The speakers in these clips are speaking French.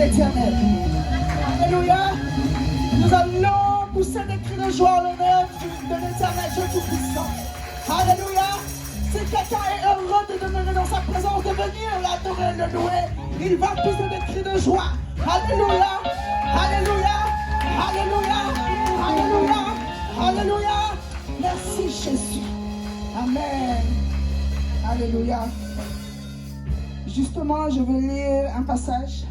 éternel. Alléluia. Nous allons pousser des cris de joie à l'honneur de l'éternel Dieu Tout-Puissant. Alléluia. Si quelqu'un est heureux de demeurer dans sa présence, de venir l'adorer, le louer, il va pousser des cris de joie. Alléluia. Alléluia. Alléluia. Alléluia. Alléluia. Merci Jésus. Amen. Alléluia. Justement, je vais lire un passage.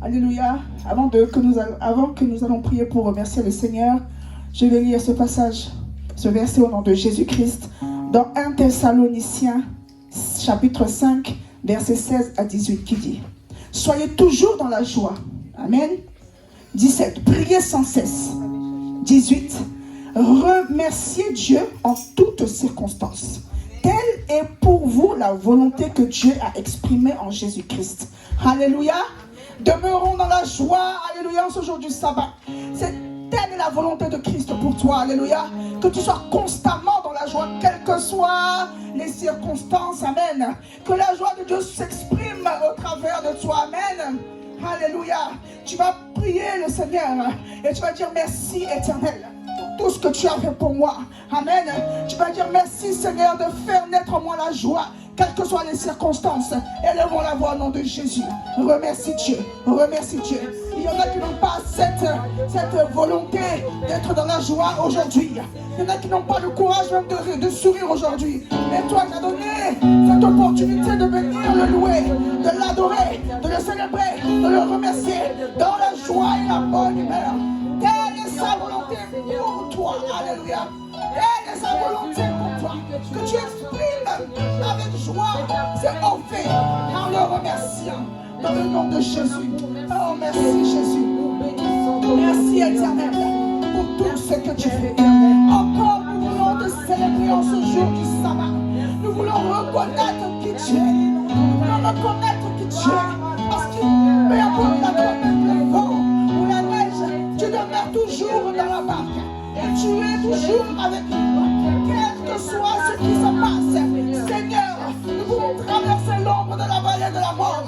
Alléluia. Avant que nous allons prier pour remercier le Seigneur, je vais lire ce passage, ce verset au nom de Jésus-Christ, dans 1 Thessaloniciens, chapitre 5, versets 16 à 18, qui dit: soyez toujours dans la joie. Amen. 17. Priez sans cesse. 18. Remerciez Dieu en toutes circonstances. Telle est pour vous la volonté que Dieu a exprimée en Jésus-Christ. Alléluia. Demeurons dans la joie. Alléluia. En ce jour du sabbat. Telle est la volonté de Christ pour toi. Alléluia. Que tu sois constamment dans la joie, quelles que soient les circonstances. Amen. Que la joie de Dieu s'exprime au travers de toi. Amen. Alléluia. Tu vas prier le Seigneur et tu vas dire merci éternel pour tout ce que tu as fait pour moi. Amen. Tu vas dire merci Seigneur de faire naître en moi la joie, quelles que soient les circonstances. Élevons la voix au nom de Jésus. Remercie Dieu. Remercie Dieu. Il y en a qui n'ont pas cette volonté d'être dans la joie aujourd'hui. Il y en a qui n'ont pas le courage même de sourire aujourd'hui. Mais toi, tu as donné cette opportunité de venir le louer, de l'adorer, de le célébrer, de le remercier dans la joie et la bonne humeur. Telle est sa volonté pour toi. Alléluia. Telle est sa volonté pour toi. Que tu exprimes avec joie ses hauts faits en le remerciant. Dans le nom de Jésus. Oh, merci Jésus. Merci éternel pour tout ce que tu fais. Encore nous voulons te célébrer en ce jour du sabbat. Nous voulons reconnaître qui tu es. Nous voulons reconnaître qui tu es. Parce que peu importe la tempête, le vent ou la neige, tu demeures toujours dans la barque. Et tu es toujours avec nous. Quel que soit ce qui se passe, Seigneur, nous pouvons traverser l'ombre de la vallée de la mort.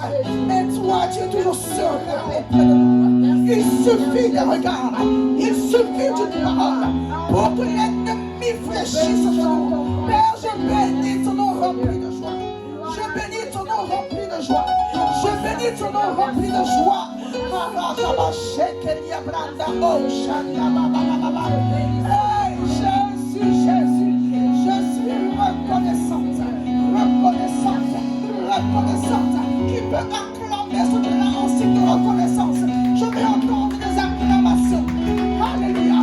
Mais toi, tu es toujours serein auprès de nous. Il suffit de regard, il suffit d'une parole pour que l'ennemi fléchisse sur nous. Père, je bénis ton nom rempli de joie. Je bénis ton nom rempli de joie. Je bénis ton nom rempli de joie. Hey, Jésus, Jésus, je suis reconnaissante, qui peut acclamer ce que là en signe de reconnaissance. Je vais entendre des acclamations. Alléluia.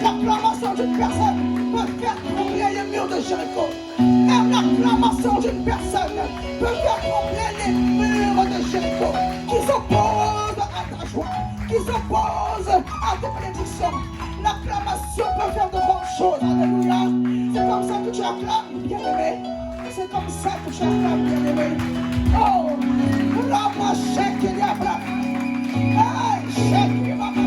L'acclamation d'une personne peut faire trembler les murs de Jéricho. Même l'acclamation d'une personne peut faire trembler les murs de Jéricho qui s'opposent à ta joie, qui s'opposent à tes bénédictions. L'acclamation peut faire de bonnes choses. Alléluia. C'est comme ça que tu acclames, bien-aimé. C'est comme ça que tu acclames, bien-aimé. Oh, Rama Sheke Diabla. Hey, Sheke Baba.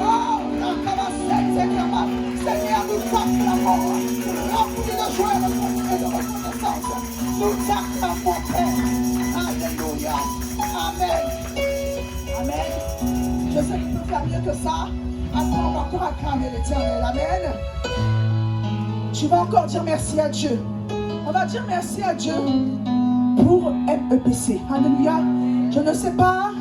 Oh, Rakaba Sete Diabla. Seigneur, nous t'acclamons. Remplis de joie et de reconnaissance. Nous t'acclamons, Père. Alléluia. Amen. Amen. Je sais que tu peux faire mieux que ça. Après, on va encore acclamer l'Éternel. Amen. Tu vas encore dire merci à Dieu. On va dire merci à Dieu pour MEPC. Alléluia. Je ne sais pas.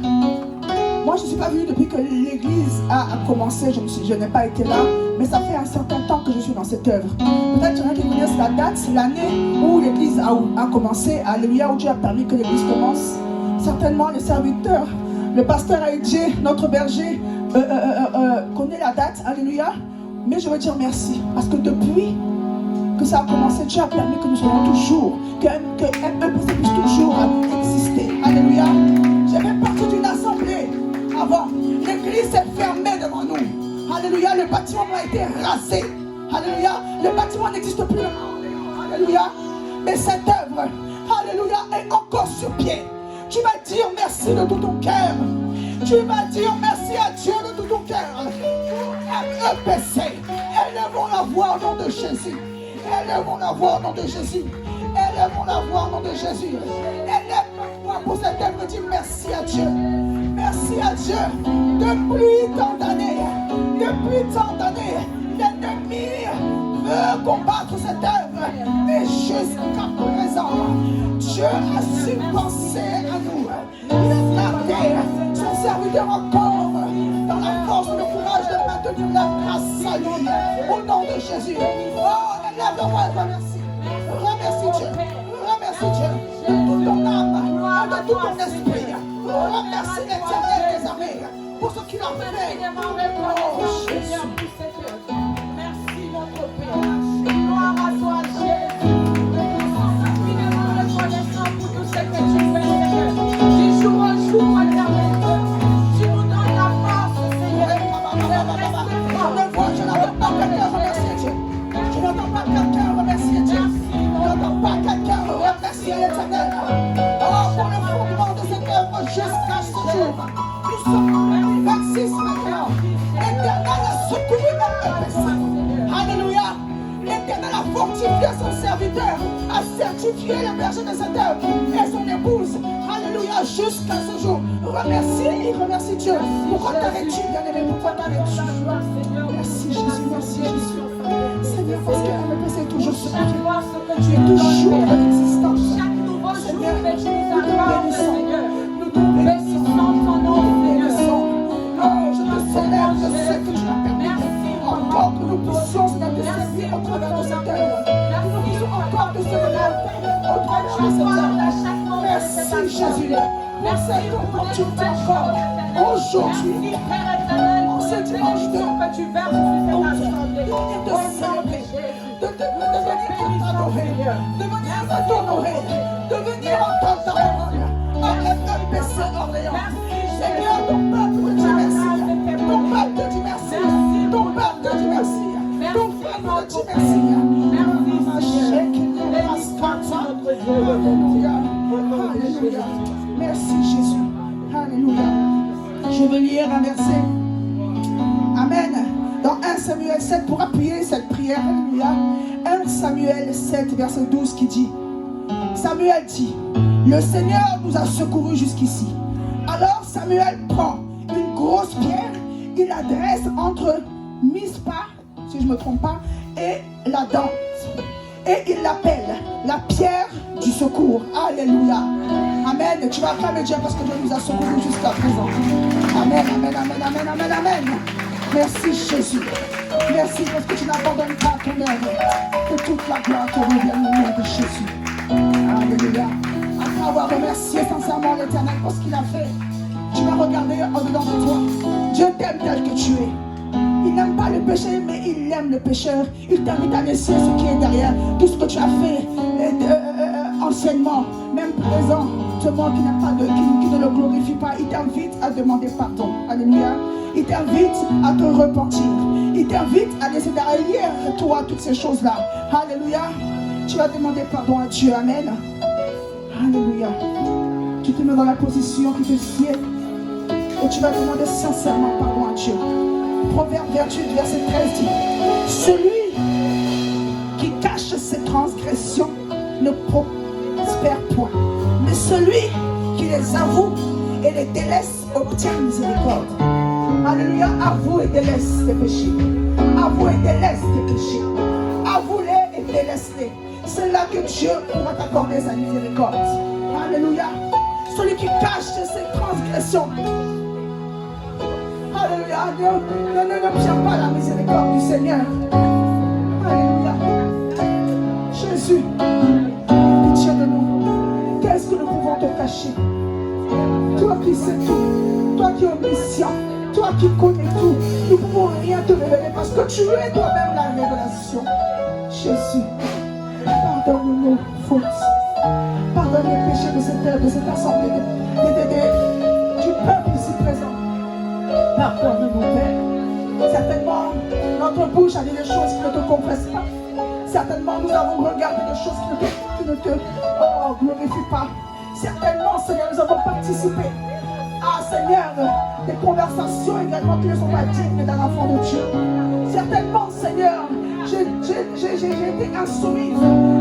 Moi, je ne suis pas venue depuis que l'église a commencé. Je n'ai pas été là. Mais ça fait un certain temps que je suis dans cette œuvre. Peut-être qu'il y en a qui connaissent la date, l'année où l'église a commencé. Alléluia. Où Dieu a permis que l'église commence. Certainement, les serviteurs, le pasteur Aïdjé, notre berger, connaît la date. Alléluia. Mais je veux dire merci. Parce que depuis que ça a commencé, Dieu a permis que nous soyons toujours, que MEPC puisse toujours exister. Alléluia. J'ai fait partie d'une assemblée avant. L'église s'est fermée devant nous. Alléluia. Le bâtiment a été rasé. Alléluia. Le bâtiment n'existe plus. Alléluia. Mais cette œuvre, alléluia, est encore sur pied. Tu vas dire merci de tout ton cœur. Tu vas dire merci à Dieu de tout ton cœur. MEPC, élevons la voix au nom de Jésus. Élevons la voix au nom de Jésus. Élevons la voix au nom de Jésus. Élève la voix pour cette œuvre dire merci à Dieu. Merci à Dieu. Depuis tant d'années, l'ennemi veut combattre cette œuvre. Mais jusqu'à présent, Dieu a su penser à nous. Il a gardé son serviteur encore dans la force et le courage de maintenir la grâce à lui. Au nom de Jésus. Oh, élève le roi et remercie. Remercie Dieu. Remercie Dieu de toute ton âme, de tout ton esprit. Remercie l'Éternel des armées pour ce qu'il a fait. Oh Jésus. Merci notre Père. Gloire à toi Jésus. Nous sommes infiniment reconnaissants pour tout ce que tu fais, Seigneur. Du jour au jour, éternel. Tu nous donnes la force, Seigneur. Je n'entends pas quelqu'un remercier Dieu. Je n'entends pas quelqu'un remercier Dieu. Je n'entends pas quelqu'un remercier l'Éternel. Oh, pour le fondement de cette œuvre jusqu'à ce jour. Nous sommes 26 maintenant. L'Éternel a secouru notre péché. Alléluia. L'Éternel a fortifié son serviteur, a certifié le berger de cette œuvre et son épouse. Alléluia, jusqu'à ce jour. Remercie Dieu. Pourquoi t'arrêtes-tu, bien-aimé? Pourquoi t'arrêtes-tu? Merci Jésus, merci Jésus. Seigneur, parce que le péché est toujours ce que tu es toujours dans l'existence. Chaque nouveau jour que tu nous accordes, Seigneur. Nous bénissons ton nom, Seigneur. Oh, je te célèbre de ce que tu as permis. Encore que nous puissions te servir au travers de cette œuvre. Nous puissions encore te servir au travers de cette œuvre. Merci Jésus. Merci pour tu fais encore aujourd'hui. En ce dimanche de célébrer, de venir t'adorer, de venir entendre ta parole. Enlève notre péché, Orléans. Seigneur, ton peuple te dit merci. Ton peuple te dit merci. Ton peuple te dit merci. Ton frère te dit merci. Alléluia. Alléluia. Merci Jésus. Alléluia. Je veux lire un verset. Amen. Dans 1 Samuel 7, pour appuyer cette prière. Alléluia. 1 Samuel 7, verset 12 qui dit: Samuel dit, le Seigneur nous a secourus jusqu'ici. Alors Samuel prend une grosse pierre, il la dresse entre Mispa, si je ne me trompe pas, et la dent. Et il l'appelle la pierre du secours. Alléluia. Amen. Tu vas acclamer Dieu parce que Dieu nous a secourus jusqu'à présent. Amen, amen, amen, amen, amen, amen. Merci Jésus. Merci parce que tu n'abandonnes pas ton œuvre. Que toute la gloire te revienne au nom de Jésus. Alléluia. Après avoir remercié sincèrement l'Éternel pour ce qu'il a fait, tu vas regarder en dedans de toi. Dieu t'aime tel que tu es. Il n'aime pas le péché, mais il aime le pécheur. Il t'invite à laisser ce qui est derrière. Tout ce que tu as fait anciennement, même présent, ce monde qui n'a pas qui ne le glorifie pas, il t'invite à demander pardon. Alléluia. Il t'invite à te repentir. Il t'invite à laisser derrière toi toutes ces choses-là. Alléluia. Tu vas demander pardon à Dieu. Amen. Alléluia. Tu te mets dans la position qui te sied et tu vas demander sincèrement pardon à Dieu. Proverbe 28, verset 13 dit: celui qui cache ses transgressions ne prospère point, mais celui qui les avoue et les délaisse obtient miséricorde. Alléluia. Avoue et délaisse tes péchés. Avoue et délaisse tes péchés. Avoue-les et délaisse-les. C'est là que Dieu pourra t'accorder sa miséricorde. Alléluia. Celui qui cache ses transgressions. Alléluia. N'obtient pas la miséricorde du Seigneur. Alléluia. Jésus, pitié de nous. Qu'est-ce que nous pouvons te cacher? Toi qui sais tout, toi qui es omniscient, toi qui connais tout, nous ne pouvons rien te révéler parce que tu es toi-même la révélation. Jésus, pardonne nos fautes. Pardonne les péchés de cette terre, de cette assemblée, du peuple ici présent. Pardonne-nous, Père. Certainement, notre bouche a dit des choses qui ne te confessent pas. Certainement, nous avons regardé des choses qui ne te glorifient pas. Certainement, Seigneur, nous avons participé à, Seigneur, des conversations également qui ne sont pas dignes d'un enfant de Dieu. Certainement, Seigneur, j'ai été insoumise.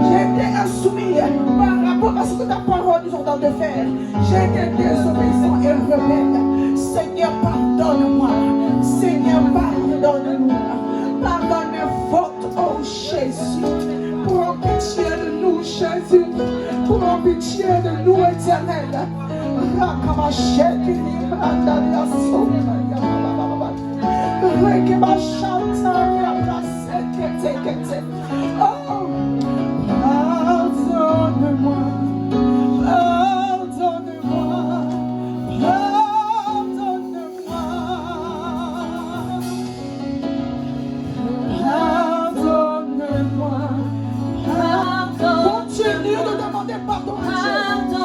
J'ai été insoumise par rapport à ce que ta parole nous ordonne manière de faire. J'ai été désobéissant et rebelle. Seigneur, pardonne-moi. Seigneur, pardonne-moi. Pardonne mes fautes, oh Jésus. Pour pitié de nous, Jésus. Pour pitié de nous, éternel. Oh, pardonne-moi. Continue de demander pardon à Dieu.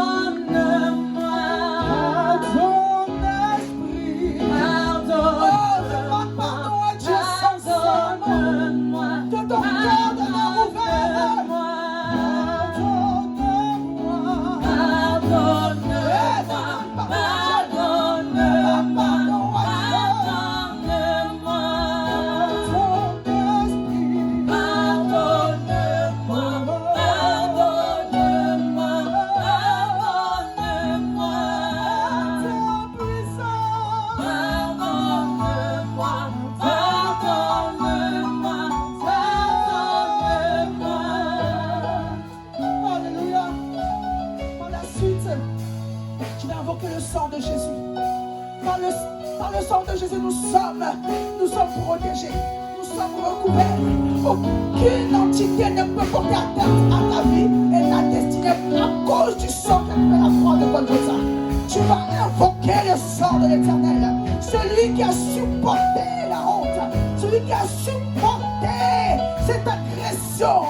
Nous sommes protégés, nous sommes recouverts. Aucune entité ne peut porter atteinte à ta vie et ta destinée à cause du sang que fait la croix de Golgotha. Tu vas invoquer le sang de l'Éternel, celui qui a supporté la honte, celui qui a supporté cette agression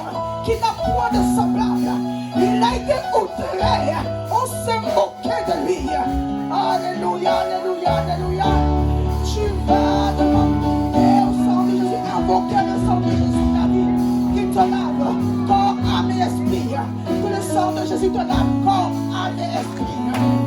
qui n'a point de semblable. Il a été outré, on s'est moqué de lui. Alléluia, alléluia, alléluia. Tu vas demander au sang de Jésus, invoquer le sang de Jésus, ta vie, qui te lave corps, âme et esprit. Que le sang de Jésus te lave corps, âme et esprit.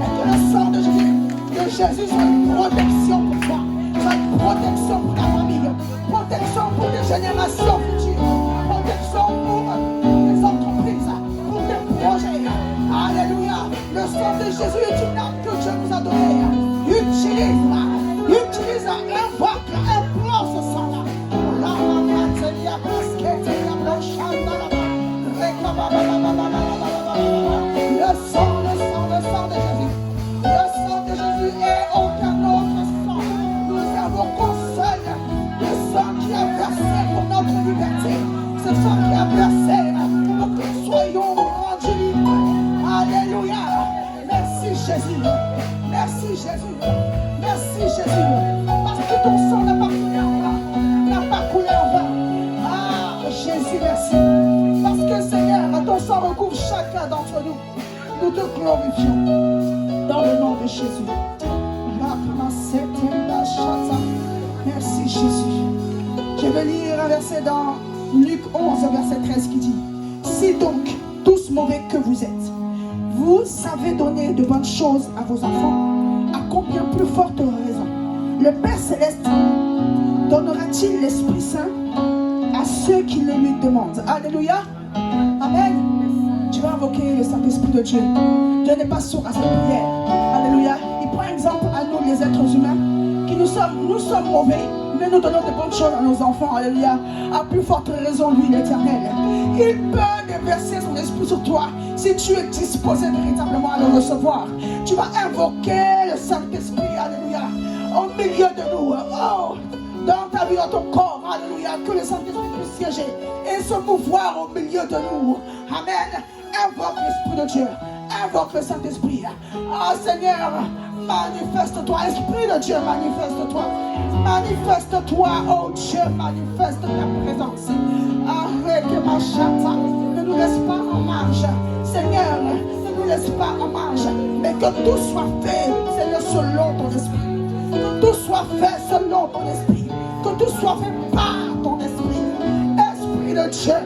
Et que le sang de Jésus soit une protection pour toi, soit une protection pour ta famille, protection pour tes générations futures, protection pour tes entreprises, pour tes projets. Alléluia. Le sang de Jésus est une arme que Dieu nous a donnée. Utilise, invoque, implore ce sang-là. Le sang de Jésus. Le sang de Jésus et aucun autre sang. Nous invoquons seul le sang qui a versé pour notre liberté. Ce sang qui a versé pour que nous soyons rendus libres. Alléluia. Merci Jésus. Merci Jésus. Merci Jésus. Parce que ton sang n'a pas coulé en vain. N'a pas coulé en vain. Ah, Jésus, merci. Parce que Seigneur, ton sang recouvre chacun d'entre nous. Nous te glorifions. Dans le nom de Jésus. Merci Jésus. Je vais lire un verset dans Luc 11, verset 13 qui dit: Si donc, tous mauvais que vous êtes, vous savez donner de bonnes choses à vos enfants, à combien plus forte raison le Père Céleste donnera-t-il l'Esprit Saint à ceux qui le lui demandent. Alléluia. Amen. Tu vas invoquer le Saint-Esprit de Dieu. Dieu n'est pas sourd à cette prière. Alléluia. Il prend exemple à nous les êtres humains qui nous sommes mauvais, mais nous donnons de bonnes choses à nos enfants. Alléluia. À plus forte raison, lui, l'Éternel. Il peut déverser son esprit sur toi si tu es disposé véritablement à le recevoir. Tu vas invoquer le Saint-Esprit. Alléluia. Au milieu de nous. Oh, dans ta vie, dans ton corps. Alléluia. Que le Saint-Esprit puisse siéger et se mouvoir au milieu de nous. Amen. Invoque l'Esprit de Dieu. Invoque le Saint-Esprit. Ah Seigneur, manifeste-toi. Esprit de Dieu, manifeste-toi. Manifeste-toi, oh Dieu, manifeste ta présence. Arrête ma chatte. Ne nous laisse pas en marge. Seigneur, ne nous laisse pas en marge. Mais que tout soit fait, Seigneur, selon ton esprit. Que tout soit fait selon ton esprit. Que tout soit fait par ton esprit. Esprit de Dieu,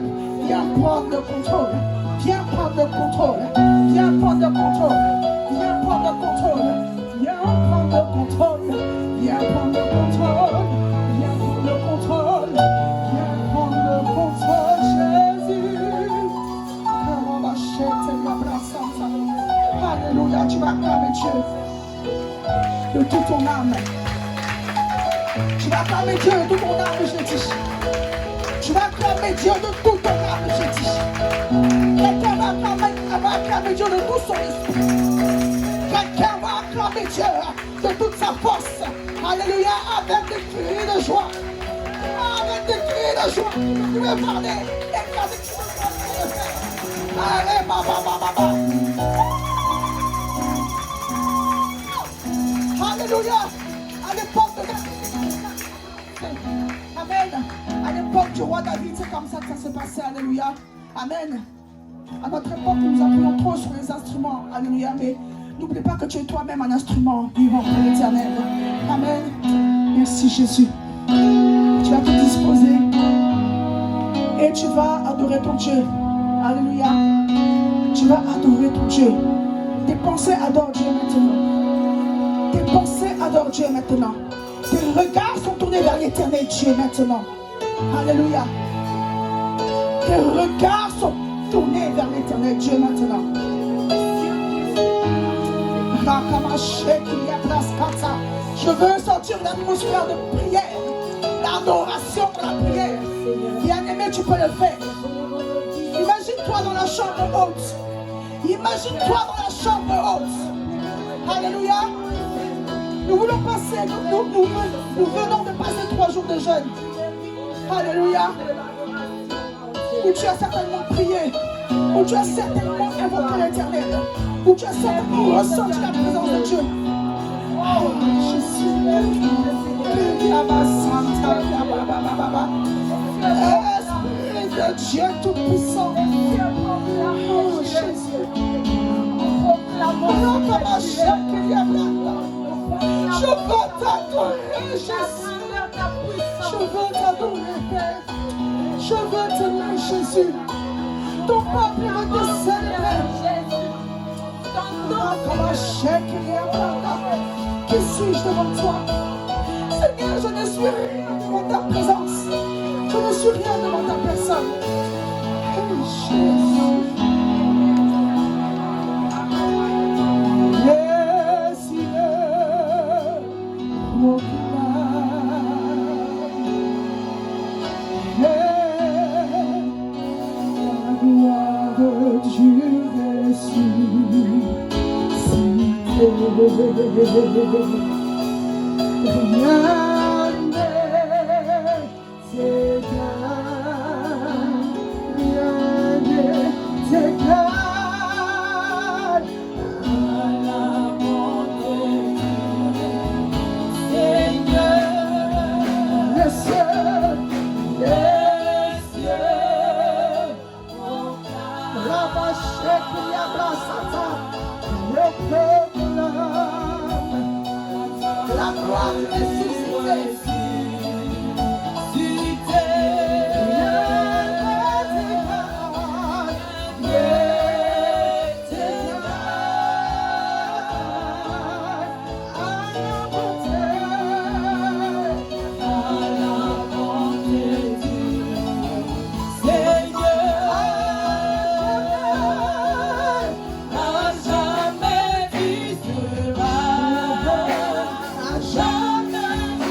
viens prendre le contrôle. Viens prendre le contrôle. Viens prendre le contrôle. Viens prendre le contrôle. Viens prendre le contrôle. Viens prendre le contrôle. Viens prendre le contrôle. Viens prendre le contrôle, Jésus. Alléluia, tu vas acclamer Dieu de toute ton âme. Tu vas acclamer Dieu de toute ton âme, je dis. Tu vas acclamer Dieu de toute ton âme, je dis. Quelqu'un va acclamer Dieu de tout son esprit. Quelqu'un va acclamer Dieu de toute sa force. Alléluia, avec des cris de joie. Avec des cris de joie. Tu veux parler, éclater ce que tu veux faire. Allez, baba. Alléluia. À l'époque de Amen. À l'époque du roi David, c'est comme ça que ça se passait. Alléluia. Amen. À notre époque, nous appelons trop sur les instruments. Alléluia. Mais n'oublie pas que tu es toi-même un instrument vivant pour l'éternel. Amen. Merci Jésus. Tu vas te disposer et tu vas adorer ton Dieu. Alléluia. Tu vas adorer ton Dieu. Tes pensées adorent Dieu maintenant. Tes pensées adorent Dieu maintenant. Tes regards sont tournés vers l'éternel Dieu maintenant. Alléluia. Tes regards sont tournés vers l'éternel Dieu maintenant. Je veux sortir une atmosphère de prière, d'adoration pour la prière. Bien-aimé, tu peux le faire. Imagine-toi dans la chambre haute. Imagine-toi dans la chambre haute. Alléluia. Nous voulons passer, nous venons de passer 3 jours de jeûne. Alléluia. Où tu as certainement prié, où tu as certainement invoqué l'éternel, où tu as certainement ressenti la présence de Dieu. Oh, Jésus. Esprit de Dieu Tout-Puissant. Oh, Jésus. Je veux t'adorer, Jésus. Je veux t'adorer, Père. Je veux t'aimer, Jésus. Ton peuple veut te célébrer. Qui suis-je devant toi? Seigneur, je ne suis rien devant ta présence. Je ne suis rien devant ta personne. Oh, Jésus. Yes, la gloire de Dieu ressuscité. Rien n'est égal, rien n'est égal à la bonté du Seigneur. Les cieux, Rabachek Yabrasata, le peuple, la gloire ressuscitée. Jamais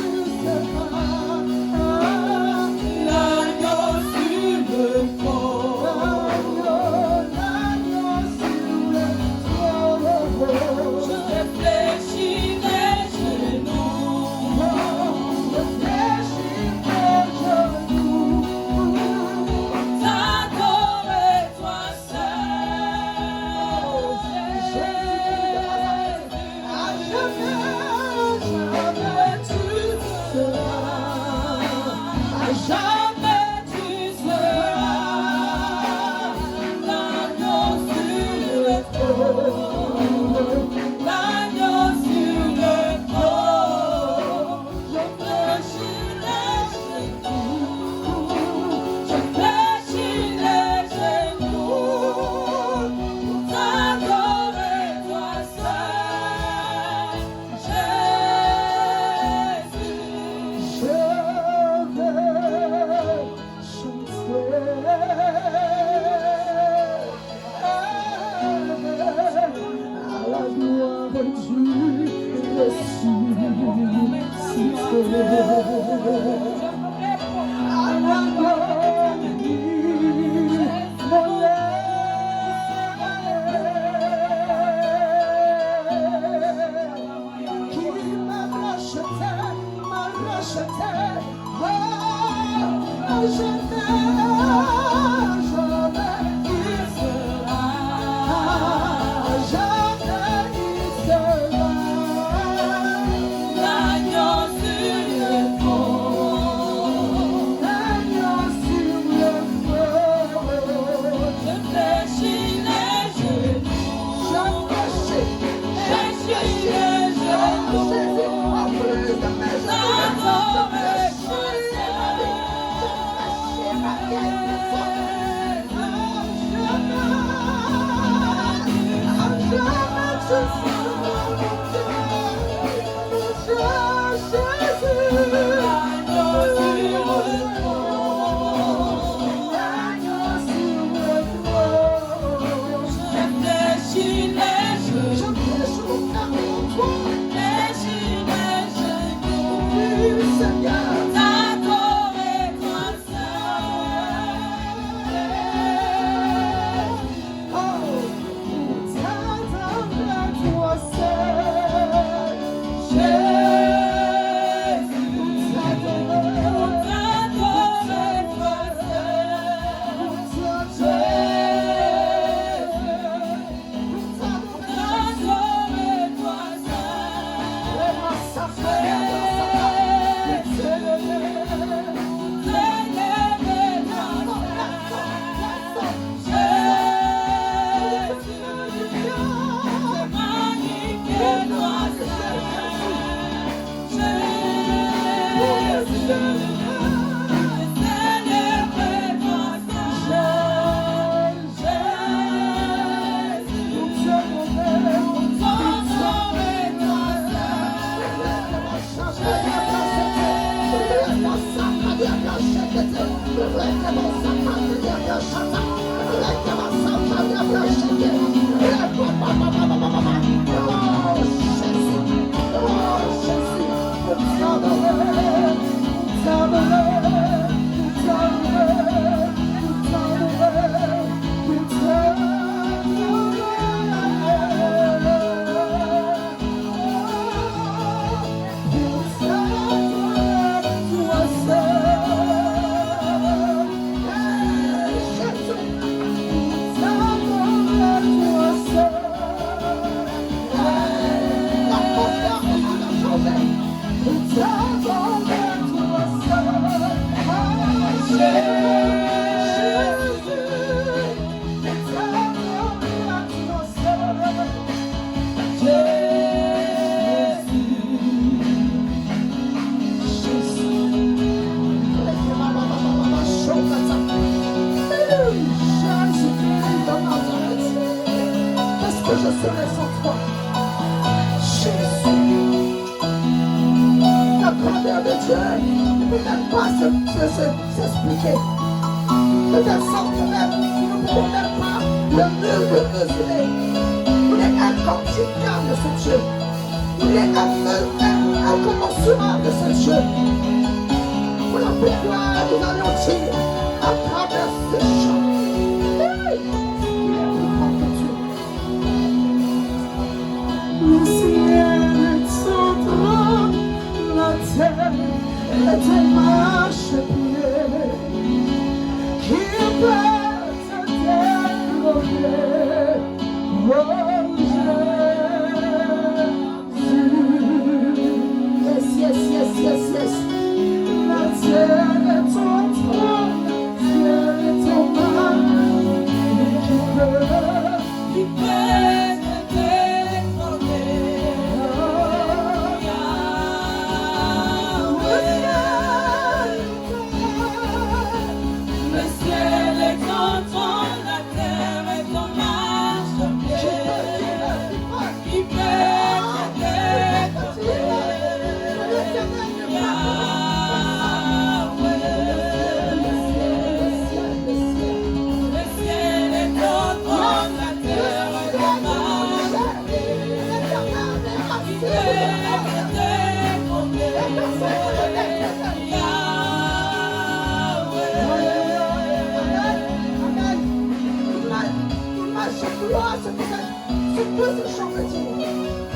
La terre est ton trône, ciel est ton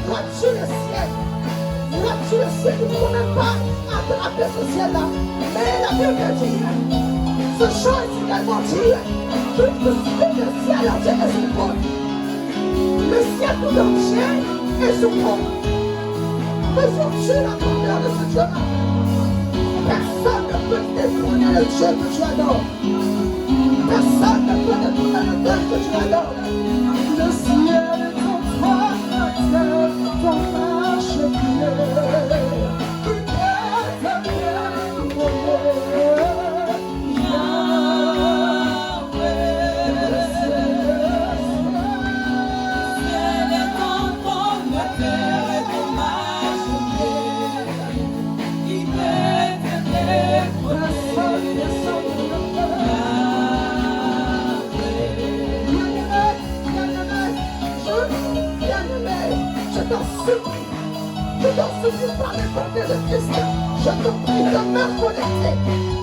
Frappe sur le ciel. Frappe sur le ciel. Tu ne peux même pas attraper ce ciel-là. Mais la Bible dit, ce chant est également dit, que le ciel entier est sur toi. Le ciel tout entier est sur toi. Faisons-tu la grandeur de ce Dieu-là? Personne ne peut détourner le Dieu que tu adores. Personne ne peut détourner le Dieu que tu adores. Le ciel est en toi, la terre est ton marchepied. Qui est ta terre, je t'en supplie par les portées de Christ. Je te prie, demeure connecté.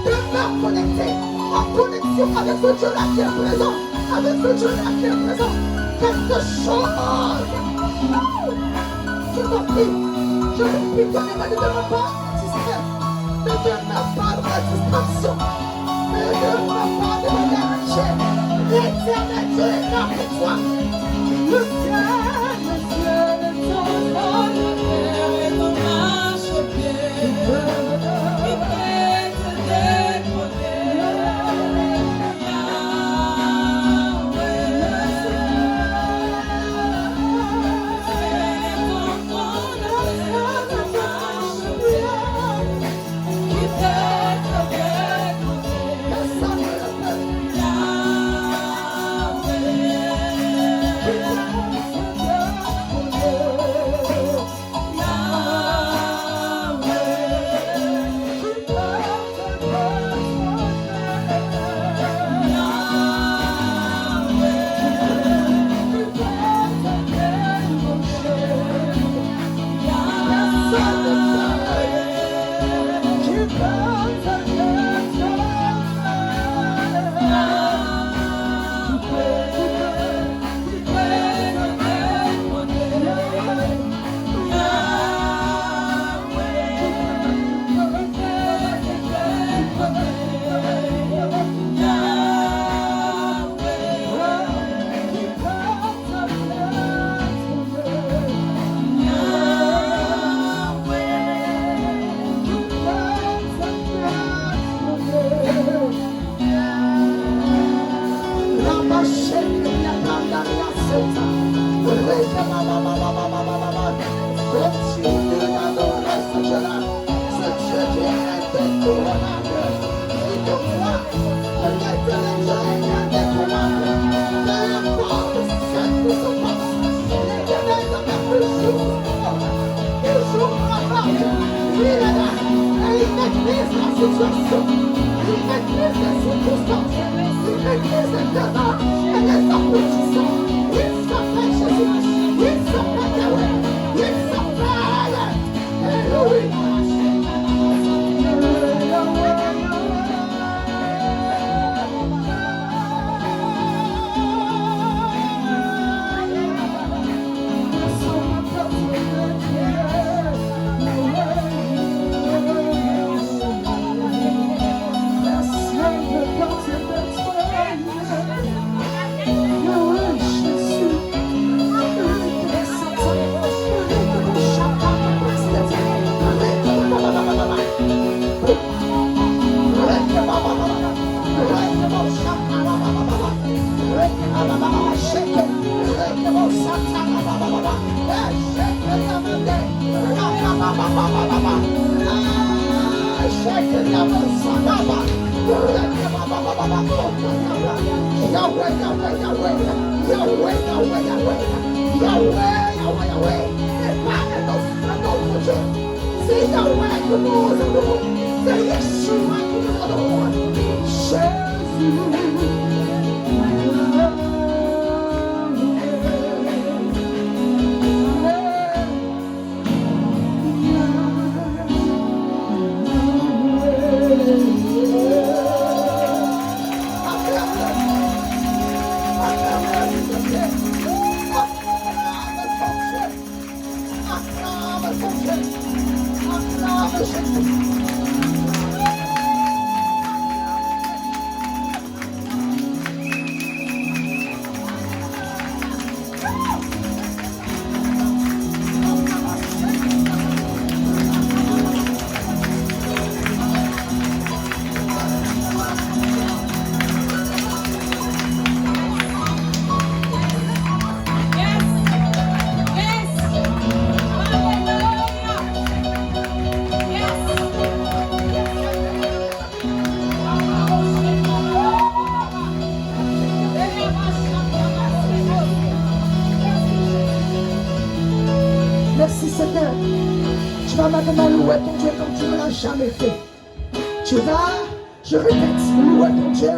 Demeure connecté. En connexion avec ce Dieu-là qui est présent. Avec ce Dieu-là qui est présent. Quelque chose. Je t'en prie. Je te prie, bien aimé, ne demeure pas distrait. Ne demeure pas dans la distraction. Ne demeure pas de me déranger. L'éternel Dieu est là pour toi. Le ciel est ton trône. son Dieu. Acclame Jésus. Merci Seigneur. Tu vas maintenant louer ton Dieu comme tu ne l'as jamais fait. Tu vas, je répète, louer ton Dieu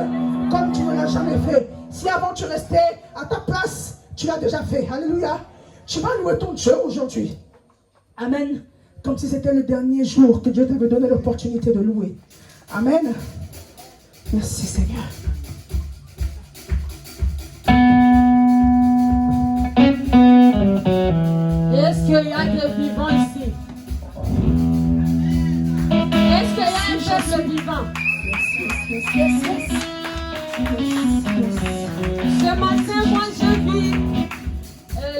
comme tu ne l'as jamais fait. Si avant tu restais à ta place, tu l'as déjà fait. Alléluia. Tu vas louer ton Dieu aujourd'hui. Amen. Comme si c'était le dernier jour que Dieu t'avait donné l'opportunité de louer. Amen. Merci Seigneur. Est-ce qu'il y a des vivants ici? Est-ce qu'il y a un peuple vivant? Ce matin, moi je vis,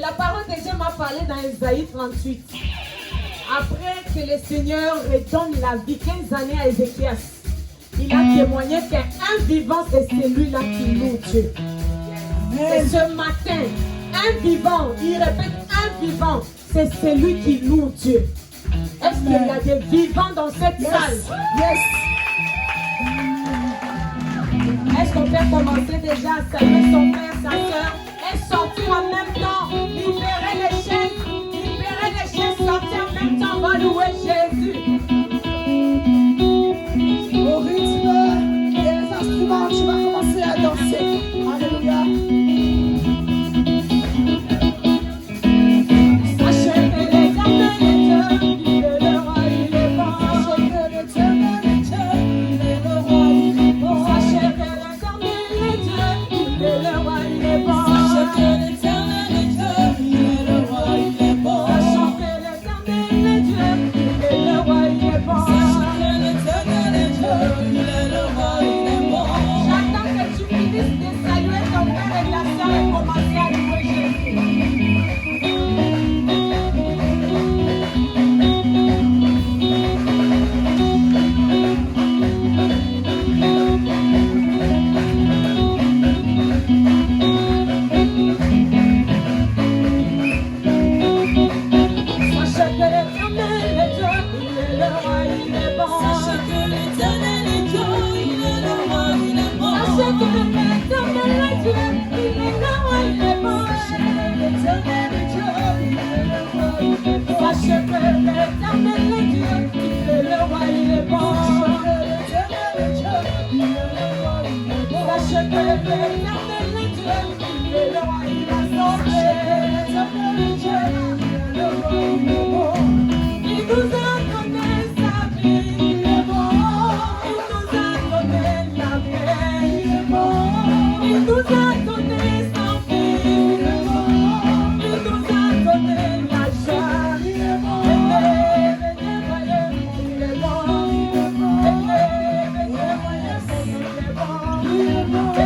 la parole de Dieu m'a parlé dans Ésaïe 38. Après que le Seigneur redonne la vie 15 années à Ézéchias, il a témoigné qu'un vivant, c'est celui-là qui loue Dieu. Et ce matin, un vivant, il répète un vivant, c'est celui qui loue Dieu. Est-ce qu'il y a des vivants dans cette salle? Yes. Est-ce qu'on peut commencer déjà à saluer son frère, sa soeur et sortir en même temps, libérer les chaînes, sortir en même temps, on va louer Jésus. Au rythme des instruments, tu vas commencer à danser. Alléluia. Sachez que l'Éternel est Dieu, il est le roi, il est bon. Sachez que l'Éternel est Dieu, il est le roi, il est bon. Sachez que l'Éternel est Dieu, il est le roi, il est bon. Sachez que l'Éternel est Dieu, il est le roi, il est bon. Sachant que l'Éternel est Dieu, il est le roi, il est bon. Sachez que l'Éternel est Dieu, il est le roi, il est bon. J'attends que tu finisses de saluer ton frère et ta soeur et commencer à louer Jésus. Sachez que l'Éternel est Dieu, il est le roi, il est bon. Sachez que l'Éternel est Dieu, il est le roi, il est bon. Sachez que l'Éternel est Dieu, il est le roi, il est bon. L'Éternel est Dieu, il est le roi, il est bon. Sachez que l'Éternel est Dieu, il est le roi, il est bon. L'Éternel est Dieu, il est le roi, il est bon. Sachez que l'Éternel est Dieu, il est le roi, il a sauvé. L'Éternel est Dieu, il est le roi, il est bon. Il nous a donné sa vie, il est bon. Il nous a donné la paix, il est bon. Il nous a donné son fils, il est bon. Il nous a donné la joie, il est bon. Venez, voyez, il est bon. Venez, voyez, il est bon.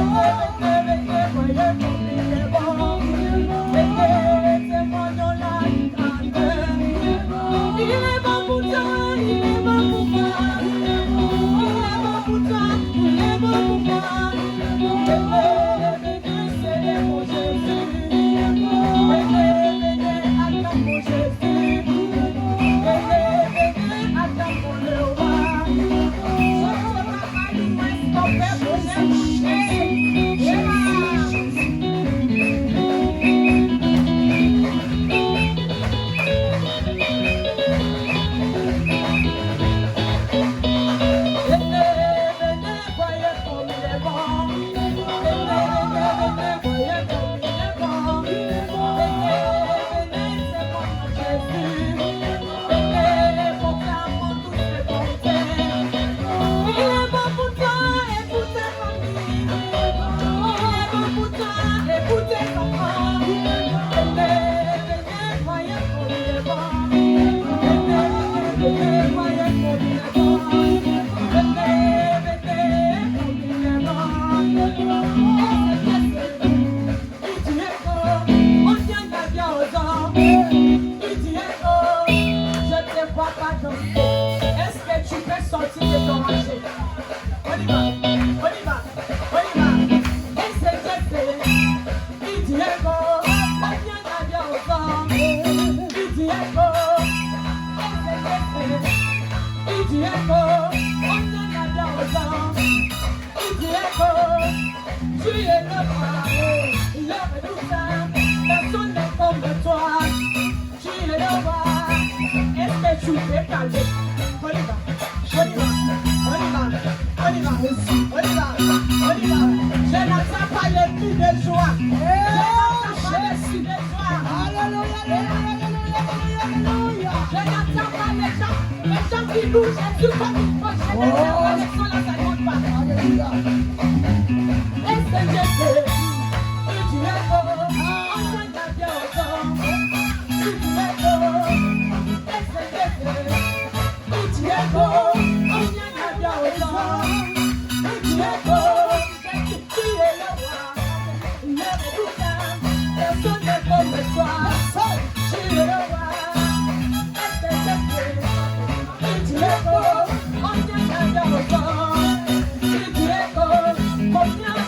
soulever, calmer. On y va, on y va, on y va, on y va, on y va, on y va. Je n'entends pas les cris de joie. Je n'entends pas les cris de joie. Alléluia, alléluia, alléluia. Je n'entends pas les gens qui louent Jésus comme il faut. Je n'entends pas les gens là, ça ne monte pas. Alléluia. Est-ce que je sais? Tu es beau, on s'en a bien autant. Tu es beau, est-ce que je sais? Tu es beau, on s'en a bien autant. Tu es beau, tu es le roi. Le putain, personne n'est comme toi. Tu es le roi. Est-ce que je sais? Tu es beau, on s'en a bien autant. Tu es beau, on s'en a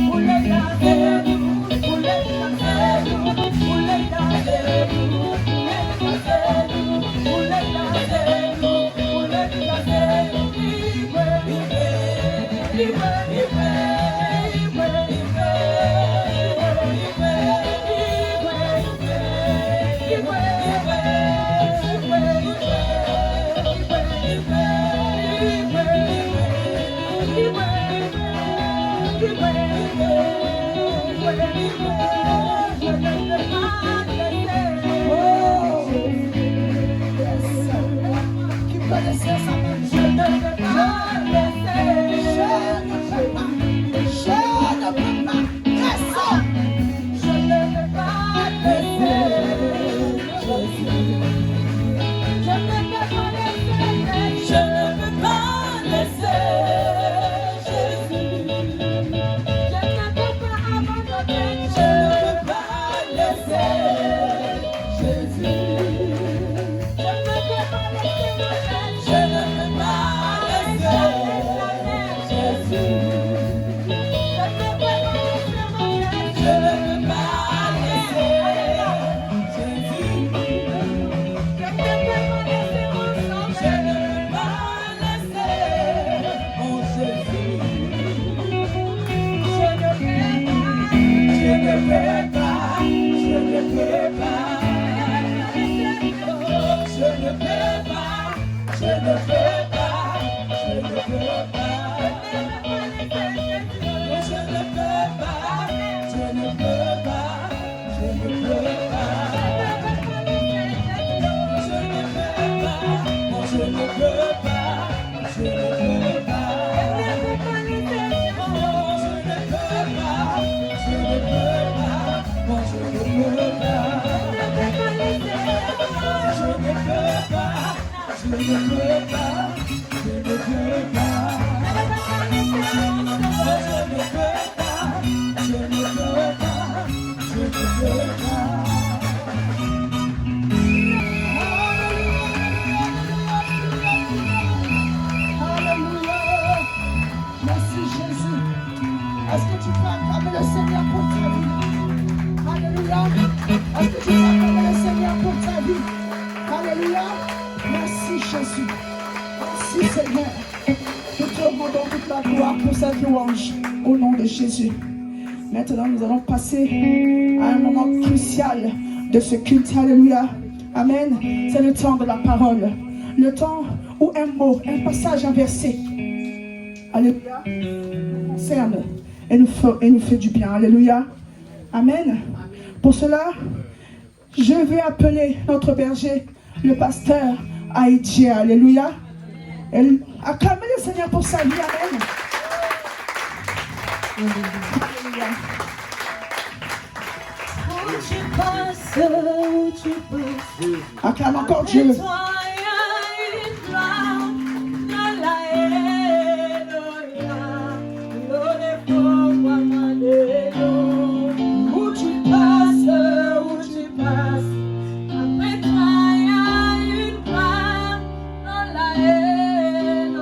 Pour les Au nom de Jésus. Maintenant, nous allons passer à un moment crucial de ce culte. Alléluia. Amen. C'est le temps de la parole. Le temps où un mot, un passage, un verset, alléluia, nous concerne et nous fait du bien. Alléluia. Amen. Pour cela, je vais appeler notre berger, le pasteur Haïti. Alléluia. Acclamez le Seigneur pour sa vie. Amen. Où tu passes, où tu passes. Acclame encore Dieu. Et toi, il y a une flamme dans la haine, où tu passes, après toi, il y a une flamme dans la haine,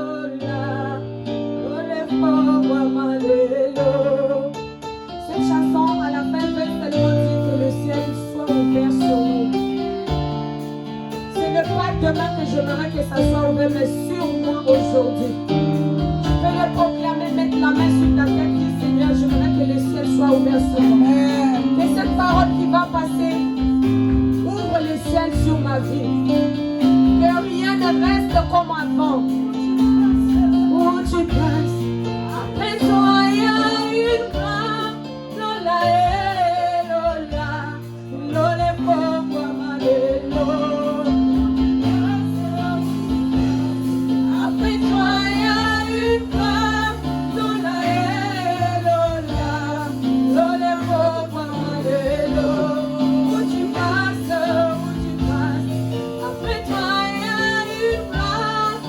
cette chanson, à la fin, veut tellement dire que le ciel soit ouvert sur nous. C'est le pas demain que j'aimerais que ça soit ouvert, mais sur moi aujourd'hui. Tu peux le proclamer, mettre la main sur ta tête, dire Seigneur, j'aimerais que le ciel soit ouvert sur moi. Que cette parole qui va passer ouvre le ciel sur ma vie. Que rien ne reste comme avant. Où tu passes, après toi, il y a une flamme dans la haine, après toi, il y a une flamme dans la haine, où tu passes, après toi, il y a une flamme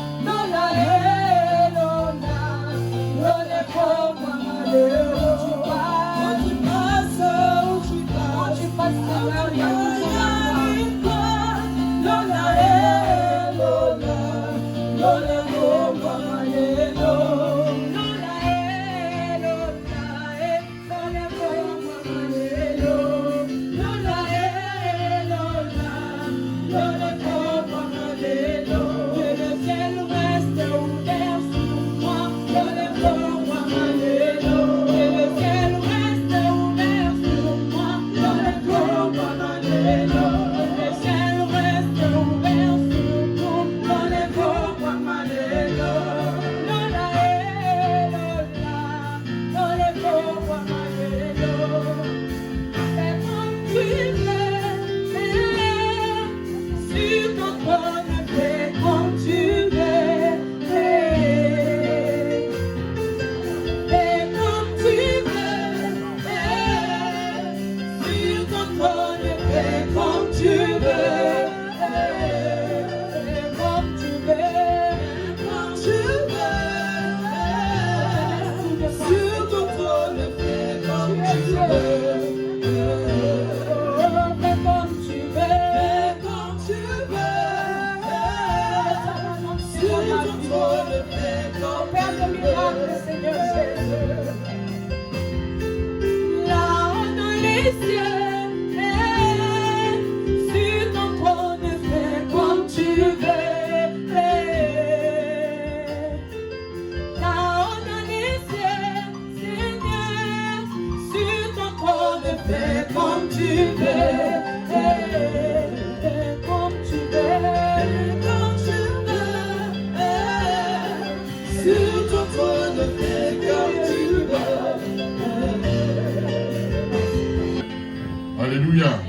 Alléluia.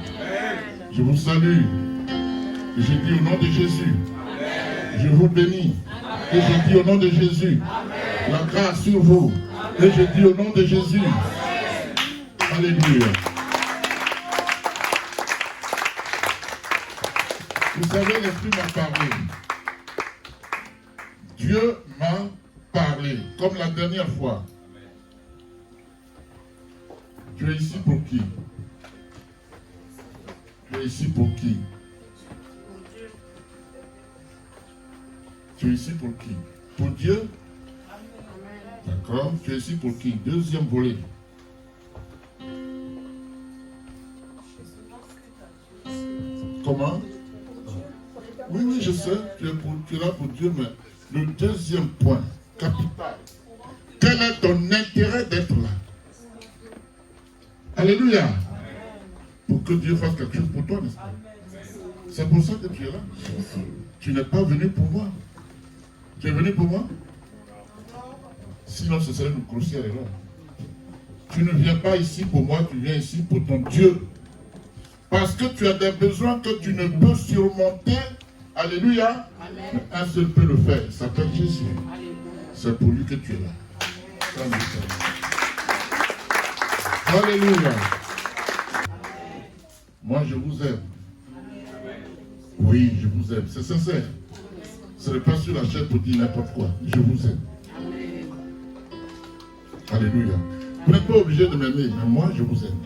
Je vous salue. Et je dis au nom de Jésus. Je vous bénis. Et je dis au nom de Jésus. La grâce sur vous. Et je dis au nom de Jésus. Alléluia. Vous savez, l'Esprit m'a parlé. Dieu m'a parlé. Comme la dernière fois. Tu es ici pour qui? Tu es ici pour qui? Tu es ici pour qui? Pour Dieu? D'accord. Tu es ici pour qui? Deuxième volet. Comment? Oui, oui, je sais. Tu es là pour Dieu, mais le deuxième point, capital. Quel est ton intérêt d'être là? Alléluia. Pour que Dieu fasse quelque chose pour toi, n'est-ce pas? C'est pour ça que tu es là. Tu n'es pas venu pour moi. Tu es venu pour moi? Sinon, ce serait une grossière erreur. Tu ne viens pas ici pour moi, tu viens ici pour ton Dieu. Parce que tu as des besoins que tu ne peux surmonter. Alléluia. Mais un seul peut le faire. Il s'appelle Jésus. C'est pour lui que tu es là. Alléluia. Moi, je vous aime. Oui, je vous aime. C'est sincère. Ce n'est pas sur la chaîne pour dire n'importe quoi. Je vous aime. Alléluia. Vous n'êtes pas obligé de m'aimer, mais moi, je vous aime.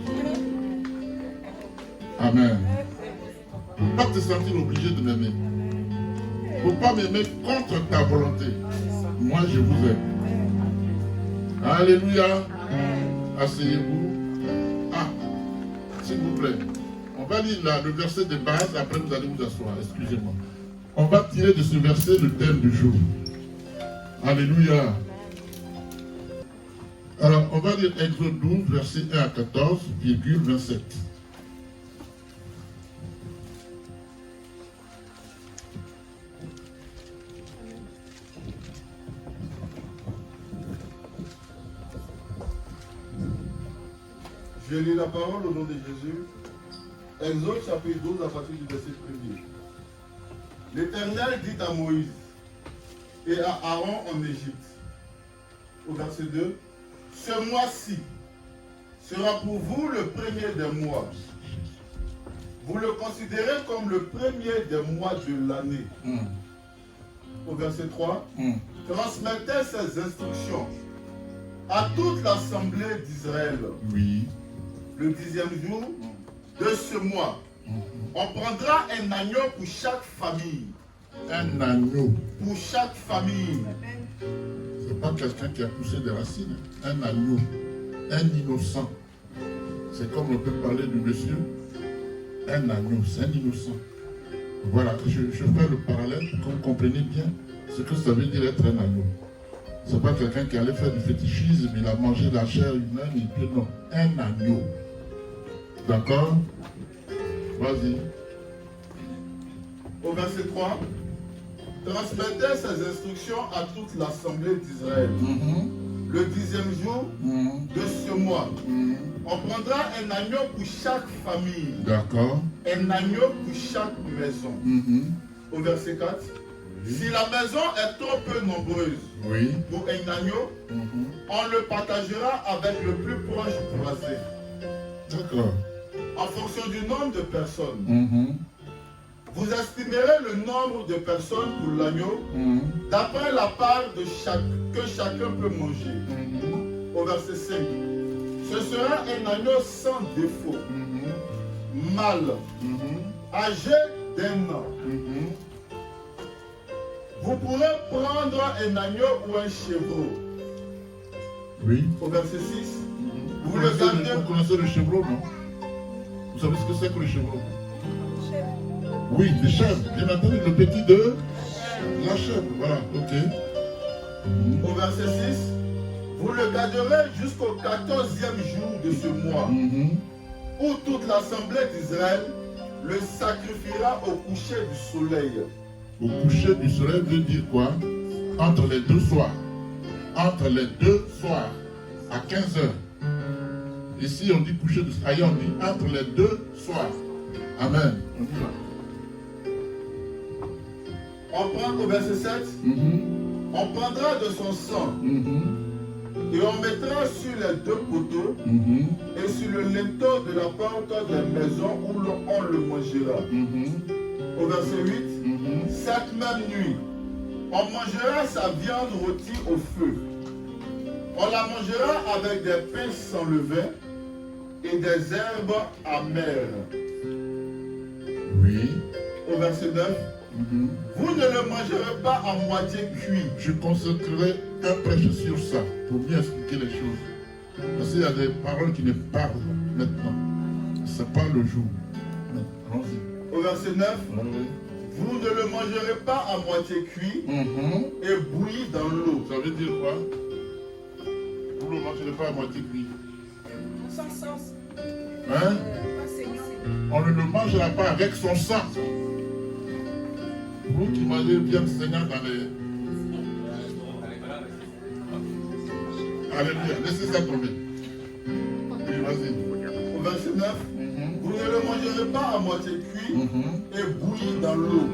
Amen. Il ne faut pas te sentir obligé de m'aimer. Il ne faut pas m'aimer contre ta volonté. Moi, je vous aime. Alléluia. Asseyez-vous. Ah, s'il vous plaît. On va lire là, le verset de base, après vous allez vous asseoir. Excusez-moi. On va tirer de ce verset le thème du jour. Alléluia. Alors, on va lire Exode 12, verset 1 à 14, virgule 27. Je lis la parole au nom de Jésus. Exode chapitre 12 à partir du verset 1er. L'Éternel dit à Moïse et à Aaron en Égypte, au verset 2, ce mois-ci sera pour vous le premier des mois. Vous le considérez comme le premier des mois de l'année. Au verset 3, transmettez ces instructions à toute l'assemblée d'Israël. Oui. Le 10e jour de ce mois, on prendra un agneau pour chaque famille. Un agneau. Pour chaque famille. C'est pas quelqu'un qui a poussé des racines. Un agneau. Un innocent. C'est comme on peut parler du monsieur. Un agneau, c'est un innocent. Voilà, je fais le parallèle pour que vous compreniez bien ce que ça veut dire être un agneau. C'est pas quelqu'un qui allait faire du fétichisme, il a mangé la chair humaine et puis non. Un agneau. D'accord? Vas-y. Au verset 3, transmettez ces instructions à toute l'assemblée d'Israël. Le 10e jour de ce mois, on prendra un agneau pour chaque famille. D'accord. Un agneau pour chaque maison. Au verset 4, si la maison est trop peu nombreuse pour un agneau, on le partagera avec le plus proche voisin. D'accord. En fonction du nombre de personnes. Vous estimerez le nombre de personnes pour l'agneau d'après la part de que chacun peut manger. Au verset 5. Ce sera un agneau sans défaut, mâle, âgé d'1 an. Vous pourrez prendre un agneau ou un chevreau. Oui. Au verset 6. Vous connaissez le chevreau, non? Vous savez ce que c'est que le chevreau? Oui, les chèvres. Bien entendu, le petit de la chèvre. Voilà, ok. Au verset 6. Vous le garderez jusqu'au 14e jour de ce mois, où toute l'assemblée d'Israël le sacrifiera au coucher du soleil. Au coucher du soleil veut dire quoi? Entre les deux soirs. Entre les deux soirs, à 15 heures. Ici, on dit coucher du soleil. Ailleurs, on dit entre les deux soirs. Amen. On y va. On prend au verset 7. On prendra de son sang et on mettra sur les deux poteaux et sur le linteau de la porte de la maison où on le mangera. Au verset 8. Cette même nuit, on mangera sa viande rôtie au feu. On la mangera avec des pains sans levain et des herbes amères. Oui. Au verset 9. Vous ne le mangerez pas à moitié cuit. Je concentrerai un prêche sur ça pour bien expliquer les choses. Parce qu'il y a des paroles qui ne parlent maintenant. Ce n'est pas le jour. Allons-y. Au verset 9. Oui. Vous ne le mangerez pas à moitié cuit et bouilli dans l'eau. Ça veut dire quoi? Vous ne le mangerez pas à moitié cuit. Sans sens. Hein? Pas saignant. On ne le mangera pas avec son sang. Vous qui mangez bien saignant dans les... Alléluia, laissez ça tomber. Oui, vas-y. Au verset 9. Vous ne le mangerez pas à moitié cuit et bouilli dans l'eau.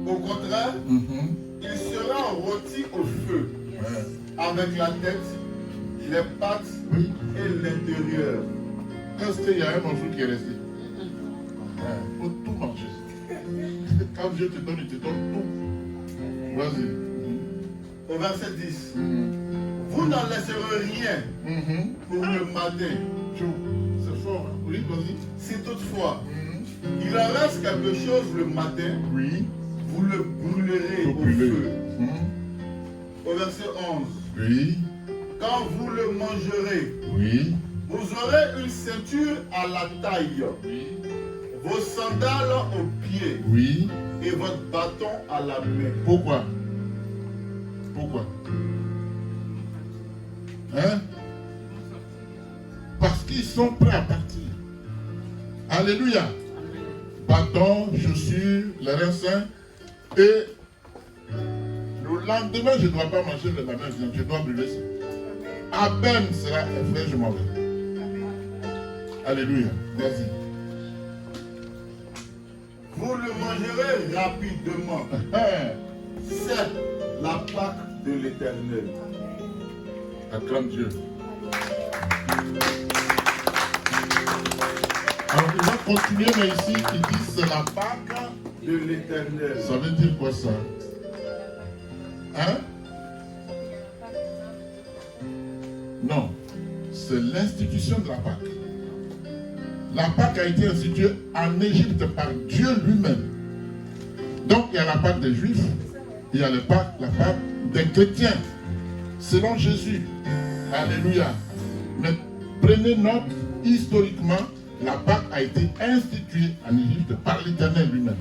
Au contraire, il sera rôti au feu, avec la tête, les pattes et l'intérieur. Est-ce qu'il y a un morceau qui est resté? Il faut tout manger. Quand Dieu te donne, il te donne tout. Vas-y. Au verset 10. Vous n'en laisserez rien pour le matin. C'est fort, hein? Oui, vas-y. Si toutefois, il en reste quelque chose le matin, Oui. vous le brûlerez au feu. Au verset 11. Oui. Quand vous le mangerez, Oui. vous aurez une ceinture à la taille, Oui. vos sandales aux pieds Oui. et votre bâton à la main. Pourquoi? Pourquoi? Hein? Parce qu'ils sont prêts à partir. Alléluia. Bâton, chaussures, les reins saints. Et le lendemain, je ne dois pas manger le la même viande. Je dois brûler ça. À peine sera frère, je m'en vais. Alléluia. Vas-y. Vous le mangerez rapidement. C'est la Pâque de l'Éternel. Acclame Dieu. Alors, il va continuer, mais ici, il dit c'est la Pâque De l'Éternel. Ça veut dire quoi ça? Hein? Non. C'est l'institution de la Pâque. La Pâque a été instituée en Égypte par Dieu lui-même. Donc il y a la Pâque des Juifs, il y a la Pâque des chrétiens, selon Jésus. Alléluia. Mais prenez note, historiquement, la Pâque a été instituée en Égypte par l'Éternel lui-même.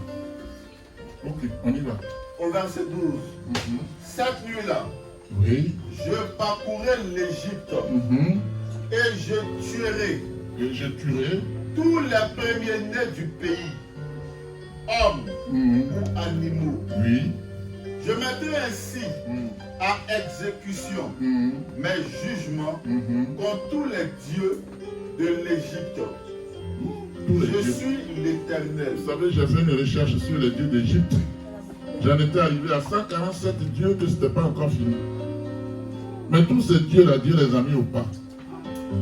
Ok, on y va. Au verset 12. Cette nuit-là, Oui. je parcourrai l'Égypte et je tuerai Et je tuerai. tous les premiers-nés du pays, hommes ou animaux. Oui. Je mettrai ainsi à exécution mes jugements contre tous les dieux de l'Égypte. Tous les Je dieux. suis l'Éternel. Vous savez, j'ai fait une recherche sur les dieux d'Égypte. J'en étais arrivé à 147 dieux que ce n'était pas encore fini. Mais tous ces dieux-là, Dieu les a mis au pas.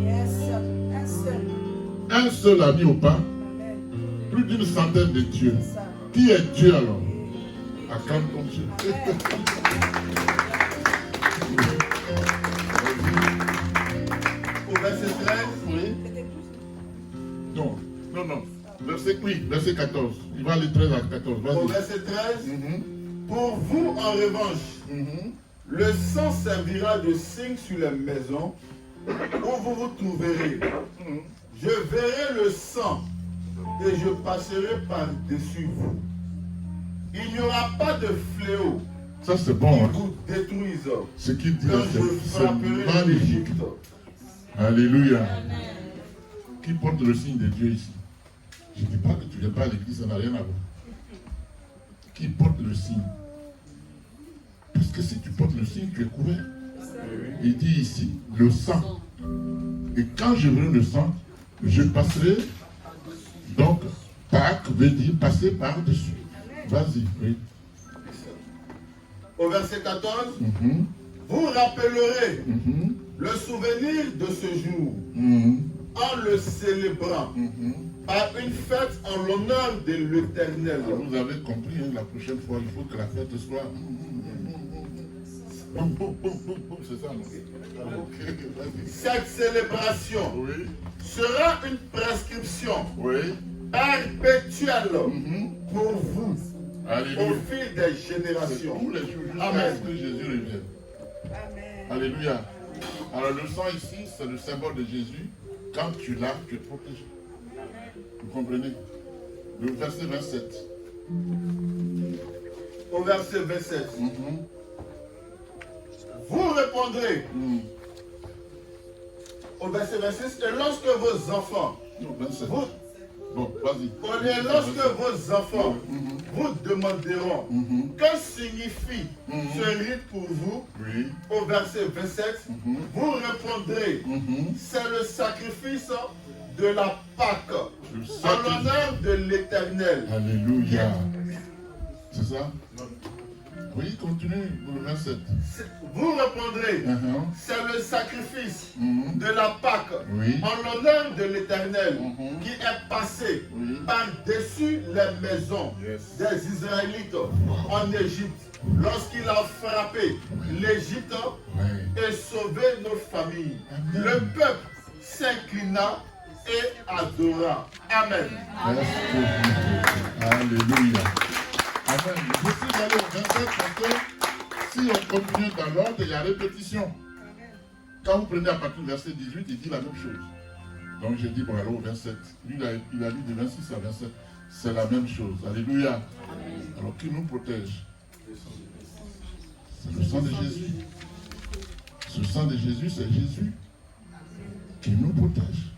Yes, un seul. Un seul a mis au pas plus d'une centaine de dieux. Qui est Dieu alors? Acclame ton Dieu. Au verset 13. Oui. Non, non, non. Verset 14. Il va aller 13 à 14. Au Vas-y. verset 13. Mhm. Pour vous, en revanche, Mhm. le sang servira de signe sur les maisons où vous vous trouverez. Je verrai le sang et je passerai par-dessus vous. Il n'y aura pas de fléau Ça, c'est qui bon. Hein? vous détruise Ce qu'il dit, quand je c'est frapperai magnifique. l'Égypte. Alléluia. Qui porte le signe de Dieu ici? Je ne dis pas que tu ne viens pas à l'église, ça n'a rien à voir. Qui porte le signe? Parce que si tu portes le signe, tu es couvert. Il dit ici, le sang. Et quand je verrai le sang, je passerai. Donc, Pâques veut dire passer par-dessus. Vas-y, oui. Au verset 14, Mhm, vous rappellerez mhm, le souvenir de ce jour mhm, en le célébrant mhm. par une fête en l'honneur de l'Éternel. Vous avez compris, hein, la prochaine fois, il faut que la fête soit. Boum, boum, boum, boum, boum, c'est ça, non? Ok, vas-y. Cette célébration Oui, sera une prescription oui. perpétuelle Mhm. pour vous au Alléluia. fil des C'est générations. tous les jours jusqu'à Amen. ce que Jésus revienne. Alléluia. Alors le sang ici, c'est le symbole de Jésus. Quand tu l'as, tu es protégé. Vous comprenez? Le verset 27. Au verset 27, Mhm. vous répondrez Mhm. au verset 26, et lorsque vos enfants, Non, 27. vous, Bon, vas-y. et lorsque vos enfants Mhm. vous demanderont Mhm. que signifie Mhm. ce rite pour vous, Oui. au verset 27, Mhm. vous répondrez, Mhm. c'est le sacrifice de la Pâque, Le en sacrifice. l'honneur de l'Éternel. Alléluia. C'est ça? Oui, continue pour le 27. Vous répondrez, Mhm. c'est le sacrifice Mhm. de la Pâque, Oui. en l'honneur de l'Éternel, Mhm. qui est passé Oui. par-dessus les maisons Yes. des Israélites en Égypte, lorsqu'il a frappé l'Égypte Ouais. et sauvé nos familles. Amen. Le peuple s'inclina et adora. Amen. Merci beaucoup. Alléluia. Amen. Je suis allé au 27 parce que si on continue dans l'ordre, il y a répétition. Quand vous prenez à partir du verset 18, il dit la même chose. Donc j'ai dit, bon, alors au 27. Lui, il a lu de 26 à 27. C'est la même chose. Alléluia. Alors qui nous protège? C'est le sang de Jésus. Ce sang de Jésus, c'est Jésus qui nous protège.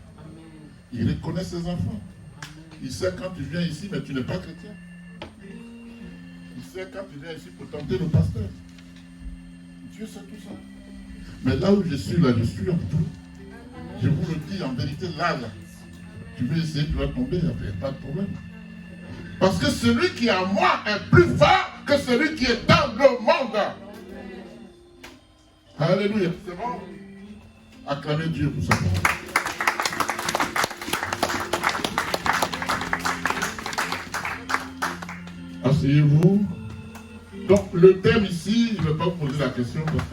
Il reconnaît ses enfants. Il sait quand tu viens ici, mais tu n'es pas chrétien. Il sait quand tu viens ici pour tenter le pasteur. Dieu sait tout ça. Mais là où je suis, là, je suis en tout. Je vous le dis en vérité, là, tu veux essayer, tu vas tomber, il n'y a pas de problème. Parce que celui qui est en moi est plus fort que celui qui est dans le monde. Alléluia. C'est bon? Acclamez Dieu pour ça. Asseyez-vous. Donc le thème ici, je ne vais pas vous poser la question parce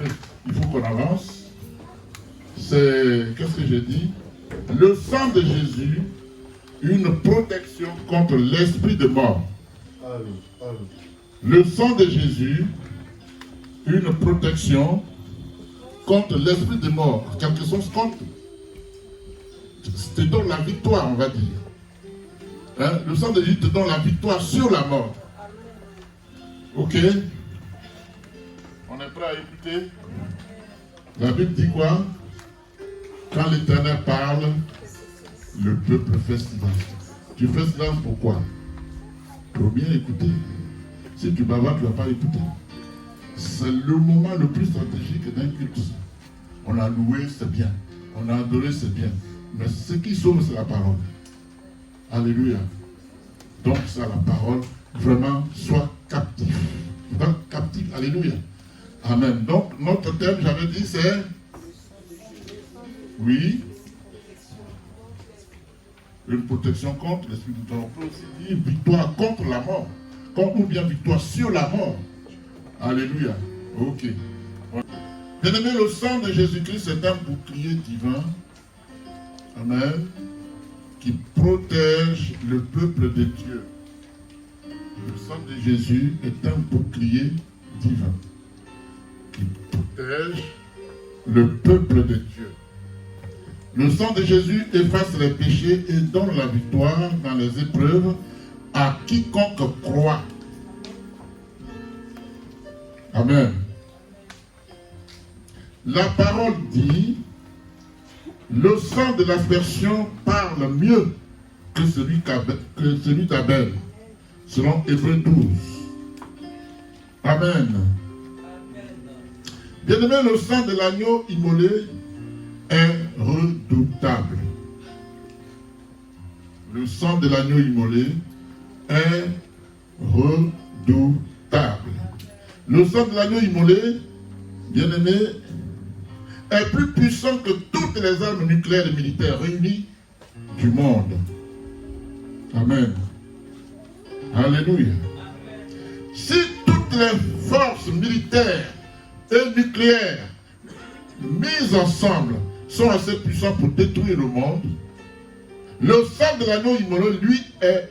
qu'il faut qu'on avance. C'est, qu'est-ce que j'ai dit? Le sang de Jésus, une protection contre l'esprit de mort. Le sang de Jésus, une protection contre l'esprit de mort. Quelque chose contre. Te donne la victoire, on va dire. Hein? Le sang de Jésus te donne la victoire sur la mort. Ok? On est prêt à écouter? La Bible dit quoi? Quand l'Éternel parle, le peuple fait silence. Tu fais silence pourquoi? Pour bien écouter. Si tu bavardes, tu ne vas pas écouter. C'est le moment le plus stratégique d'un culte. On a loué, c'est bien. On a adoré, c'est bien. Mais ce qui sauve, c'est la parole. Alléluia. Donc, c'est la parole. Vraiment, sois captif. Donc, captif. Alléluia. Amen. Donc, notre thème, j'avais dit, c'est... Oui. Une protection contre l'esprit du temps. On peut aussi dire victoire contre la mort. Ou bien victoire sur la mort. Alléluia. Ok. Bien aimé, le sang de Jésus-Christ est un bouclier divin Amen. Qui protège le peuple de Dieu. Le sang de Jésus est un bouclier divin qui protège le peuple de Dieu. Le sang de Jésus efface les péchés et donne la victoire dans les épreuves à quiconque croit. Amen. La parole dit, le sang de l'aspersion parle mieux que celui d'Abel, selon Hébreux 12. Amen. Bien-aimé, le sang de l'agneau immolé est redoutable. Le sang de l'agneau immolé est redoutable. Le sang de l'agneau immolé, bien-aimé, est plus puissant que toutes les armes nucléaires et militaires réunies du monde. Amen. Alléluia. Si toutes les forces militaires et nucléaires mises ensemble sont assez puissantes pour détruire le monde, le sang de l'agneau immolé, lui, est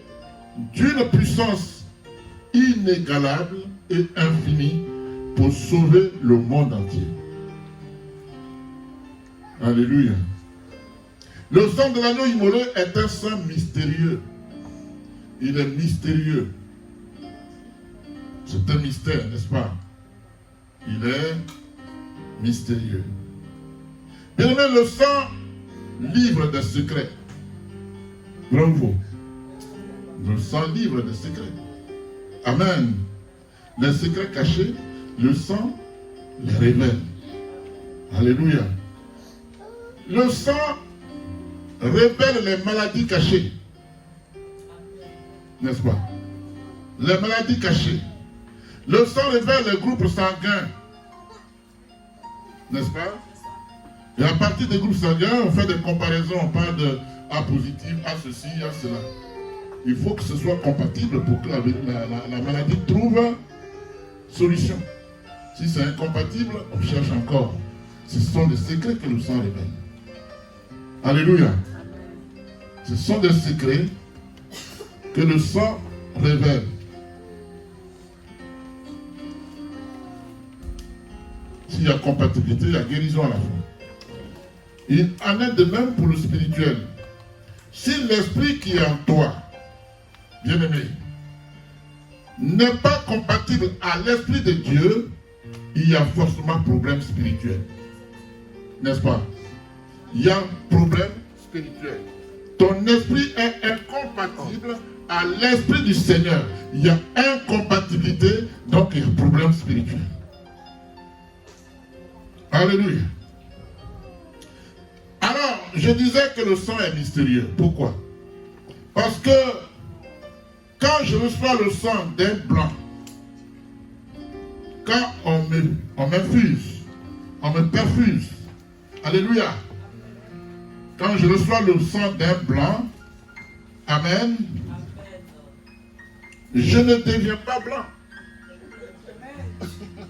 d'une puissance inégalable et infinie pour sauver le monde entier. Alléluia. Le sang de l'agneau immolé est un sang mystérieux. Il est mystérieux. C'est un mystère, n'est-ce pas? Il est mystérieux. Bien aimé, le sang livre des secrets. Bravo. Le sang livre des secrets. Amen. Les secrets cachés, le sang les révèle. Alléluia. Le sang révèle les maladies cachées. N'est-ce pas? Les maladies cachées. Le sang révèle les groupes sanguins. N'est-ce pas? Et à partir des groupes sanguins, on fait des comparaisons. On parle de A positif, A ceci, A cela. Il faut que ce soit compatible pour que la maladie trouve solution. Si c'est incompatible, on cherche encore. Ce sont des secrets que le sang révèle. Alléluia. Ce sont des secrets que le sang révèle. S'il y a compatibilité, il y a guérison à la fin. Il en est de même pour le spirituel. Si l'esprit qui est en toi, bien-aimé, n'est pas compatible à l'esprit de Dieu, il y a forcément problème spirituel. N'est-ce pas? Il y a un problème spirituel. Ton esprit est incompatible à l'esprit du Seigneur. Il y a incompatibilité, donc il y a un problème spirituel. Alléluia. Alors, je disais que le sang est mystérieux. Pourquoi? Parce que quand je reçois le sang d'un blanc, quand on m'infuse, on me perfuse, alléluia, quand je reçois le sang d'un blanc, amen, je ne deviens pas blanc.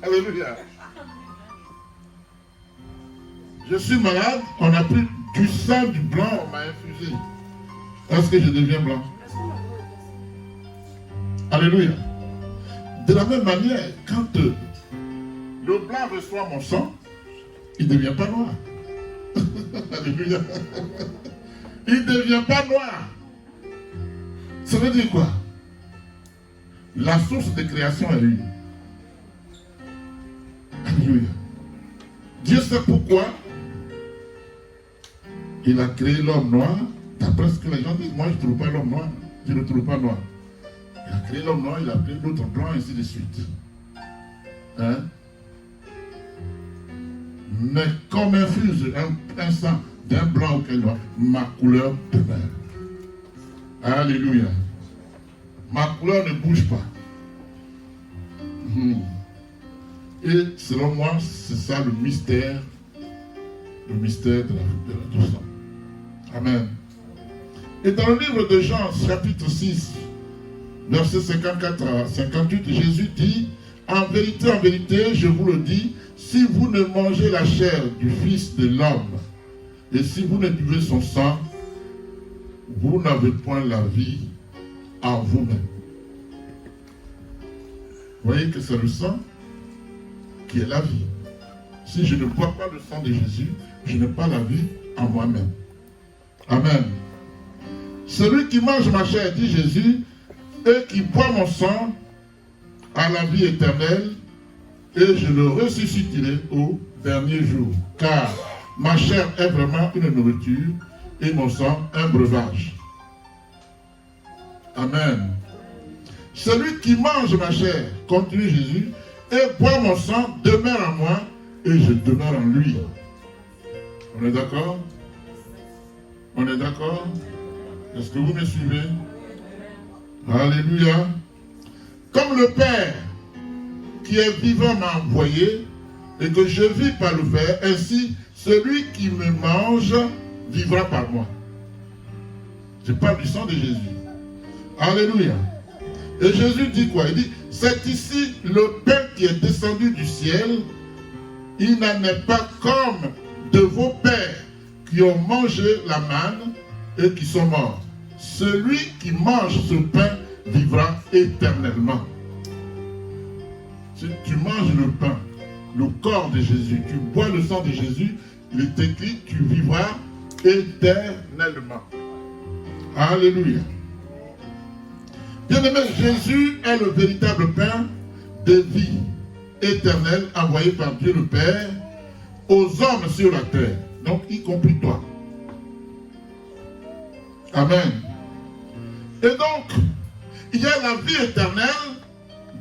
Alléluia. Je suis malade, on a pris du sang du blanc, on m'a infusé. Est-ce que je deviens blanc? Alléluia. De la même manière, quand le blanc reçoit mon sang, il ne devient pas noir. Alléluia. Il ne devient pas noir. Ça veut dire quoi? La source de création est lui. Alléluia. Dieu sait pourquoi il a créé l'homme noir. D'après ce que les gens disent, moi je ne trouve pas l'homme noir. Je ne trouve pas noir. Il a créé l'homme noir, il a créé l'autre blanc, et ainsi de suite. Hein? Mais comme infuse un sang d'un blanc ou quel noir, ma couleur demeure. Alléluia. Ma couleur ne bouge pas. Et selon moi, c'est ça le mystère de du sang. Amen. Et dans le livre de Jean, chapitre 6, verset 54 à 58, Jésus dit, en vérité, je vous le dis, si vous ne mangez la chair du Fils de l'homme Et si vous ne buvez son sang, vous n'avez point la vie en vous-même. Vous voyez que c'est le sang qui est la vie. Si je ne bois pas le sang de Jésus, je n'ai pas la vie en moi-même. Amen. Celui qui mange ma chair, dit Jésus, et qui boit mon sang, a la vie éternelle, et je le ressusciterai au dernier jour. Car ma chair est vraiment une nourriture, et mon sang un breuvage. Amen. Celui qui mange ma chair, continue Jésus, et boit mon sang, demeure en moi, et je demeure en lui. On est d'accord? On est d'accord? Est-ce que vous me suivez? Alléluia. Comme le Père qui est vivant m'a envoyé, et que je vis par le Père, ainsi celui qui me mange vivra par moi. Je parle du sang de Jésus. Alléluia. Et Jésus dit quoi? Il dit, c'est ici le pain qui est descendu du ciel. Il n'en est pas comme de vos pères qui ont mangé la manne et qui sont morts. Celui qui mange ce pain vivra éternellement. Si tu manges le pain, le corps de Jésus, tu bois le sang de Jésus, il est écrit, tu vivras éternellement. Alléluia. Bien-aimé, Jésus est le véritable pain de vie éternelle envoyé par Dieu le Père aux hommes sur la terre, donc y compris toi. Amen. Et donc, il y a la vie éternelle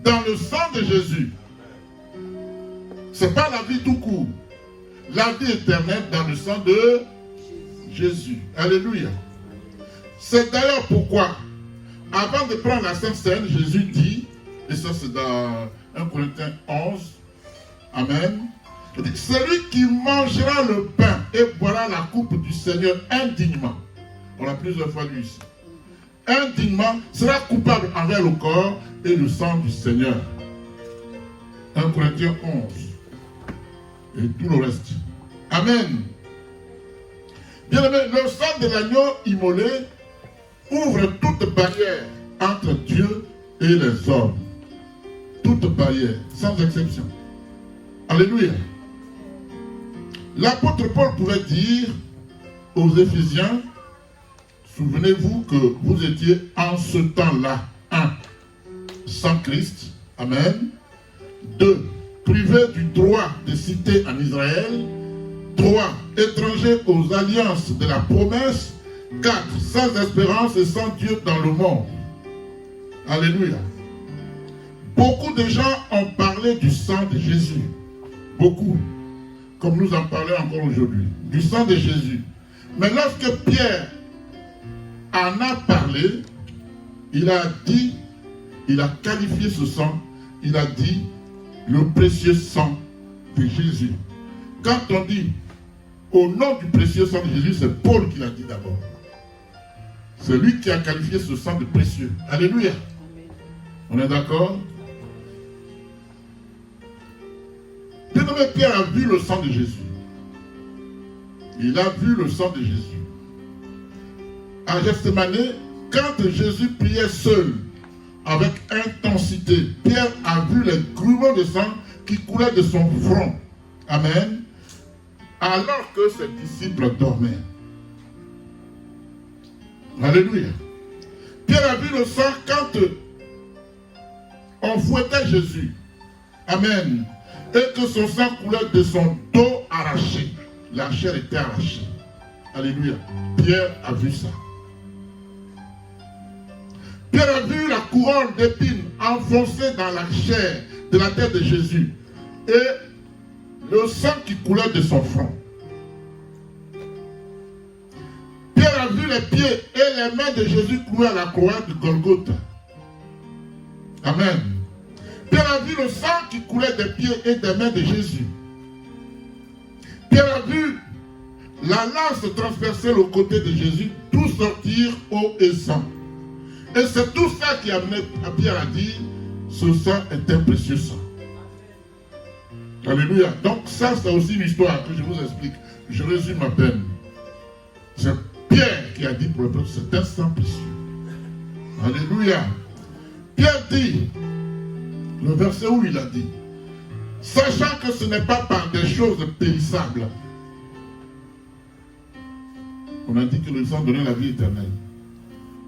dans le sang de Jésus. Ce n'est pas la vie tout court. La vie éternelle dans le sang de Jésus. Alléluia. C'est d'ailleurs pourquoi, avant de prendre la Sainte Seine, Jésus dit, et ça c'est dans 1 Corinthiens 11, Amen, il dit, celui qui mangera le pain et boira la coupe du Seigneur indignement, on l'a plusieurs fois lu ici, indignement sera coupable envers le corps et le sang du Seigneur. 1 Corinthiens 11 et tout le reste. Amen. Bien aimé, le sang de l'agneau immolé ouvre toute barrière entre Dieu et les hommes. Toute barrière, sans exception. Alléluia. L'apôtre Paul pouvait dire aux Éphésiens, souvenez-vous que vous étiez en ce temps-là, 1, sans Christ, Amen. 2, privé du droit de cité en Israël. 3, étranger aux alliances de la promesse. 4, sans espérance et sans Dieu dans le monde. Alléluia. Beaucoup de gens ont parlé du sang de Jésus. Beaucoup. Comme nous en parlons encore aujourd'hui. Du sang de Jésus. Mais lorsque Pierre en a parlé, il a dit, il a qualifié ce sang, il a dit le précieux sang de Jésus. Quand on dit au nom du précieux sang de Jésus, c'est Paul qui l'a dit d'abord. C'est lui qui a qualifié ce sang de précieux. Alléluia. On est d'accord? Bien-aimé, Pierre a vu le sang de Jésus. Il a vu le sang de Jésus. À Gethsémani, quand Jésus priait seul, avec intensité, Pierre a vu les grumeaux de sang qui coulaient de son front. Amen. Alors que ses disciples dormaient. Alléluia. Pierre a vu le sang quand on fouettait Jésus. Amen. Et que son sang coulait de son dos arraché. La chair était arrachée. Alléluia. Pierre a vu ça. Pierre a vu la couronne d'épines enfoncée dans la chair de la tête de Jésus. Et le sang qui coulait de son front. Pierre a vu les pieds et les mains de Jésus cloués à la croix de Golgotha. Amen. Pierre a vu le sang qui coulait des pieds et des mains de Jésus. Pierre a vu la lance transpercer le côté de Jésus, tout sortir eau et sang. Et c'est tout ça qui a amené Pierre à dire, ce sang est un précieux sang. Alléluia. Donc ça, c'est aussi une histoire que je vous explique. Je résume à peine. C'est Pierre qui a dit pour le peuple, c'est un sang précieux. Alléluia. Pierre dit, le verset où il a dit, sachant que ce n'est pas par des choses périssables. On a dit que le sang donnait la vie éternelle.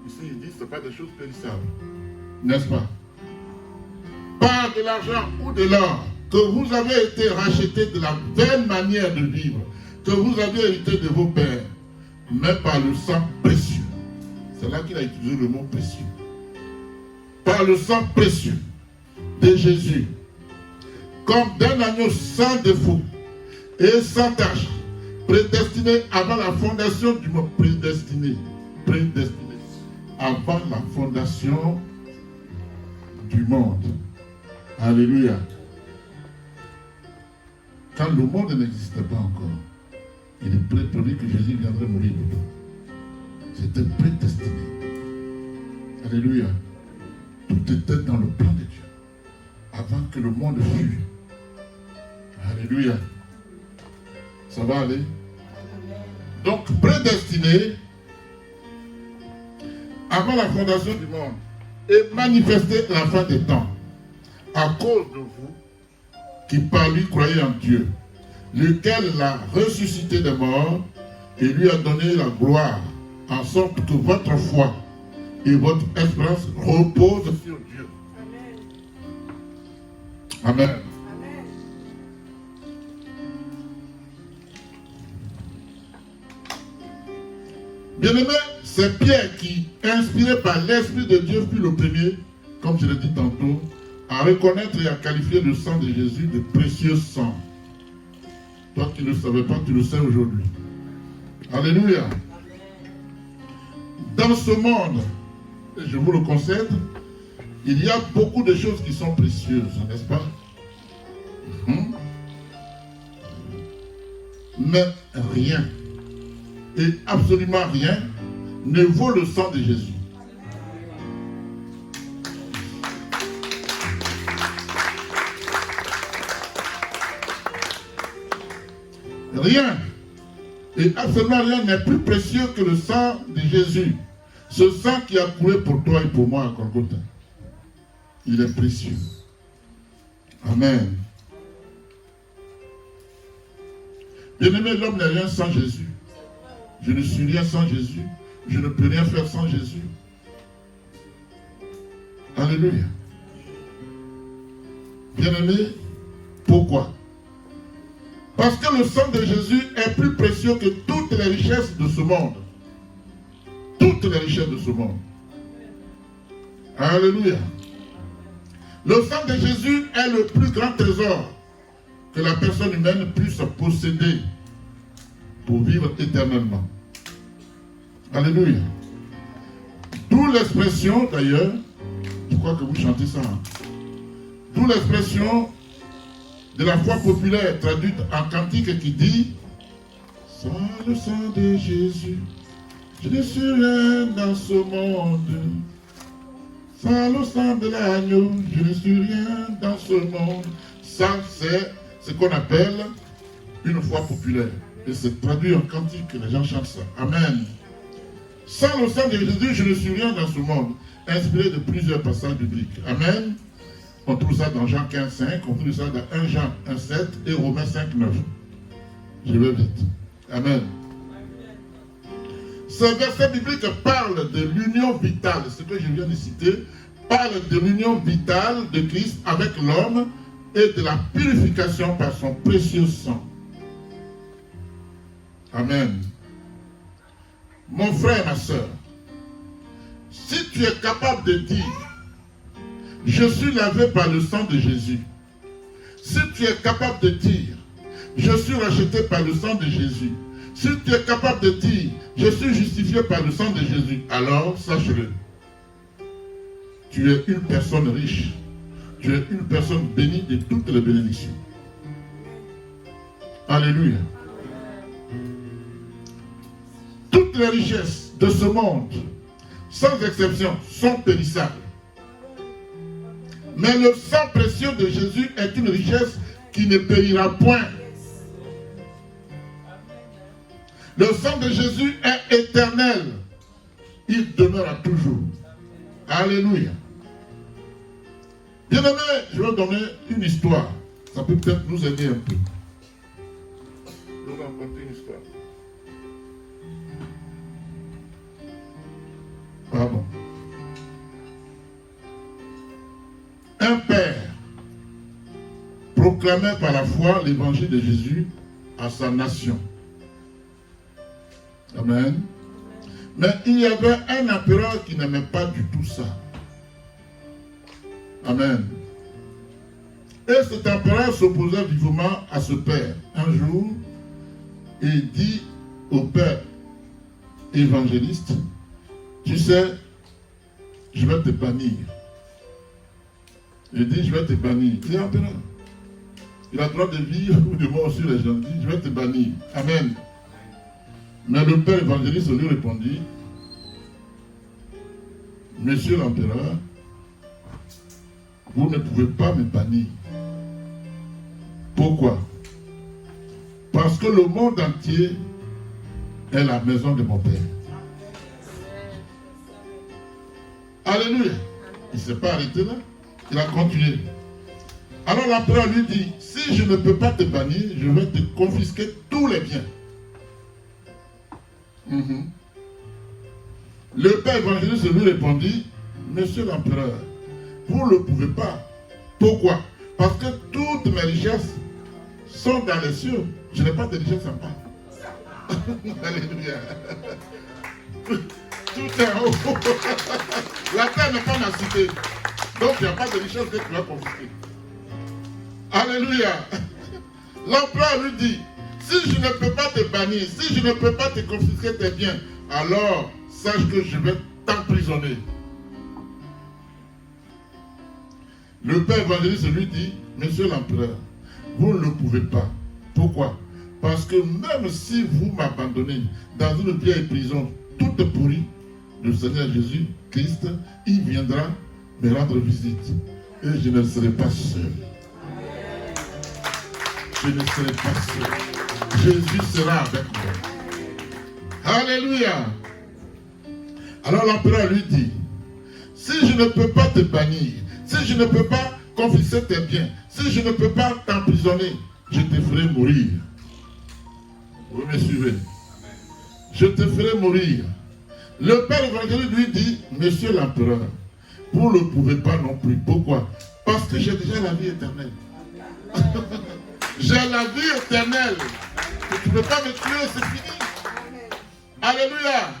Ici, il dit que ce n'est pas des choses périssables. N'est-ce pas? Par de l'argent ou de l'or, que vous avez été rachetés de la vaine manière de vivre, que vous avez hérité de vos pères, mais par le sang précieux. C'est là qu'il a utilisé le mot précieux. Par le sang précieux de Jésus, comme d'un agneau sans défaut et sans tache, prédestiné avant la fondation du monde. Prédestiné avant la fondation du monde. Alléluia. Quand le monde n'existait pas encore, il est prévu que Jésus viendrait mourir de nous. C'était prédestiné. Alléluia. Tout était dans le plan de Dieu. Avant que le monde fût. Alléluia. Ça va aller? Donc, prédestiné avant la fondation du monde et manifesté à la fin des temps à cause de vous qui par lui croyez en Dieu, lequel l'a ressuscité des morts et lui a donné la gloire, en sorte que votre foi et votre espérance reposent sur Dieu. Amen. Amen. Bien-aimé, c'est Pierre qui, inspiré par l'Esprit de Dieu, fut le premier, comme je l'ai dit tantôt, à reconnaître et à qualifier le sang de Jésus de précieux sang. Toi qui ne le savais pas, tu le sais aujourd'hui. Alléluia. Dans ce monde, et je vous le concède, il y a beaucoup de choses qui sont précieuses, n'est-ce pas? Mais rien, et absolument rien, ne vaut le sang de Jésus. Rien, et absolument rien n'est plus précieux que le sang de Jésus. Ce sang qui a coulé pour toi et pour moi à Golgotha. Il est précieux. Amen. Bien-aimé, l'homme n'est rien sans Jésus. Je ne suis rien sans Jésus. Je ne peux rien faire sans Jésus. Alléluia. Bien-aimé, pourquoi? Parce que le sang de Jésus est plus précieux que toutes les richesses de ce monde. Toutes les richesses de ce monde. Alléluia. Le sang de Jésus est le plus grand trésor que la personne humaine puisse posséder pour vivre éternellement. Alléluia. D'où l'expression, d'ailleurs, je crois que vous chantez ça, hein? D'où l'expression de la foi populaire traduite en cantique qui dit « Sans le sang de Jésus, je ne suis rien dans ce monde. Sans le sang de l'agneau, je ne suis rien dans ce monde. » Ça, c'est ce qu'on appelle une foi populaire. Et c'est traduit en cantique que les gens chantent ça. Amen. Sans le sang de Jésus, je ne suis rien dans ce monde. Inspiré de plusieurs passages bibliques. Amen. On trouve ça dans Jean 15, 5, on trouve ça dans 1 Jean 1, 7 et Romains 5, 9. Je vais vite. Amen. Ce verset biblique parle de l'union vitale, ce que je viens de citer, parle de l'union vitale de Christ avec l'homme et de la purification par son précieux sang. Amen. Mon frère, ma soeur, si tu es capable de dire « Je suis lavé par le sang de Jésus », si tu es capable de dire « Je suis racheté par le sang de Jésus », si tu es capable de dire « Je suis justifié par le sang de Jésus », alors sache-le. Tu es une personne riche. Tu es une personne bénie de toutes les bénédictions. Alléluia. Toutes les richesses de ce monde, sans exception, sont périssables. Mais le sang précieux de Jésus est une richesse qui ne périra point. Le sang de Jésus est éternel. Il demeurera toujours. Alléluia. Bien-aimé, je vais vous donner une histoire. Ça peut peut-être nous aider un peu. Je vais vous raconter une histoire. Pardon. Un père proclamait par la foi l'évangile de Jésus à sa nation. Amen. Mais il y avait un empereur qui n'aimait pas du tout ça. Amen. Et cet empereur s'opposait vivement à ce père. Un jour, il dit au père évangéliste, tu sais, je vais te bannir. Il dit, je vais te bannir. Il est empereur. Il a le droit de vivre ou de mort sur les gens. Il dit, je vais te bannir. Amen. Mais le père évangéliste lui répondit, Monsieur l'empereur, vous ne pouvez pas me bannir. Pourquoi? Parce que le monde entier est la maison de mon père. Alléluia. Il ne s'est pas arrêté là. Il a continué. Alors l'empereur lui dit, si je ne peux pas te bannir, je vais te confisquer tous les biens. Le père évangéliste lui répondit, Monsieur l'empereur, vous ne le pouvez pas. Pourquoi? Parce que toutes mes richesses sont dans les cieux. Je n'ai pas de richesse en bas. Alléluia. Tout est en haut. La terre n'est pas ma cité. Donc il n'y a pas de richesse que tu vas confisquer. Alléluia. L'empereur lui dit, si je ne peux pas te bannir, si je ne peux pas te confisquer tes biens, alors sache que je vais t'emprisonner. Le père évangéliste lui dit, Monsieur l'empereur, vous ne le pouvez pas. Pourquoi? Parce que même si vous m'abandonnez dans une vieille prison toute pourrie, le Seigneur Jésus-Christ, il viendra me rendre visite. Et je ne serai pas seul. Je ne serai pas seul. Jésus sera avec moi. Alléluia. Alors l'empereur lui dit, si je ne peux pas te bannir, si je ne peux pas confisquer tes biens, si je ne peux pas t'emprisonner, je te ferai mourir. Vous me suivez? Je te ferai mourir. Le père évangéliste lui dit, Monsieur l'empereur, vous ne le pouvez pas non plus. Pourquoi? Parce que j'ai déjà la vie éternelle. J'ai la vie éternelle. Tu ne peux pas me tuer, c'est fini. Alléluia.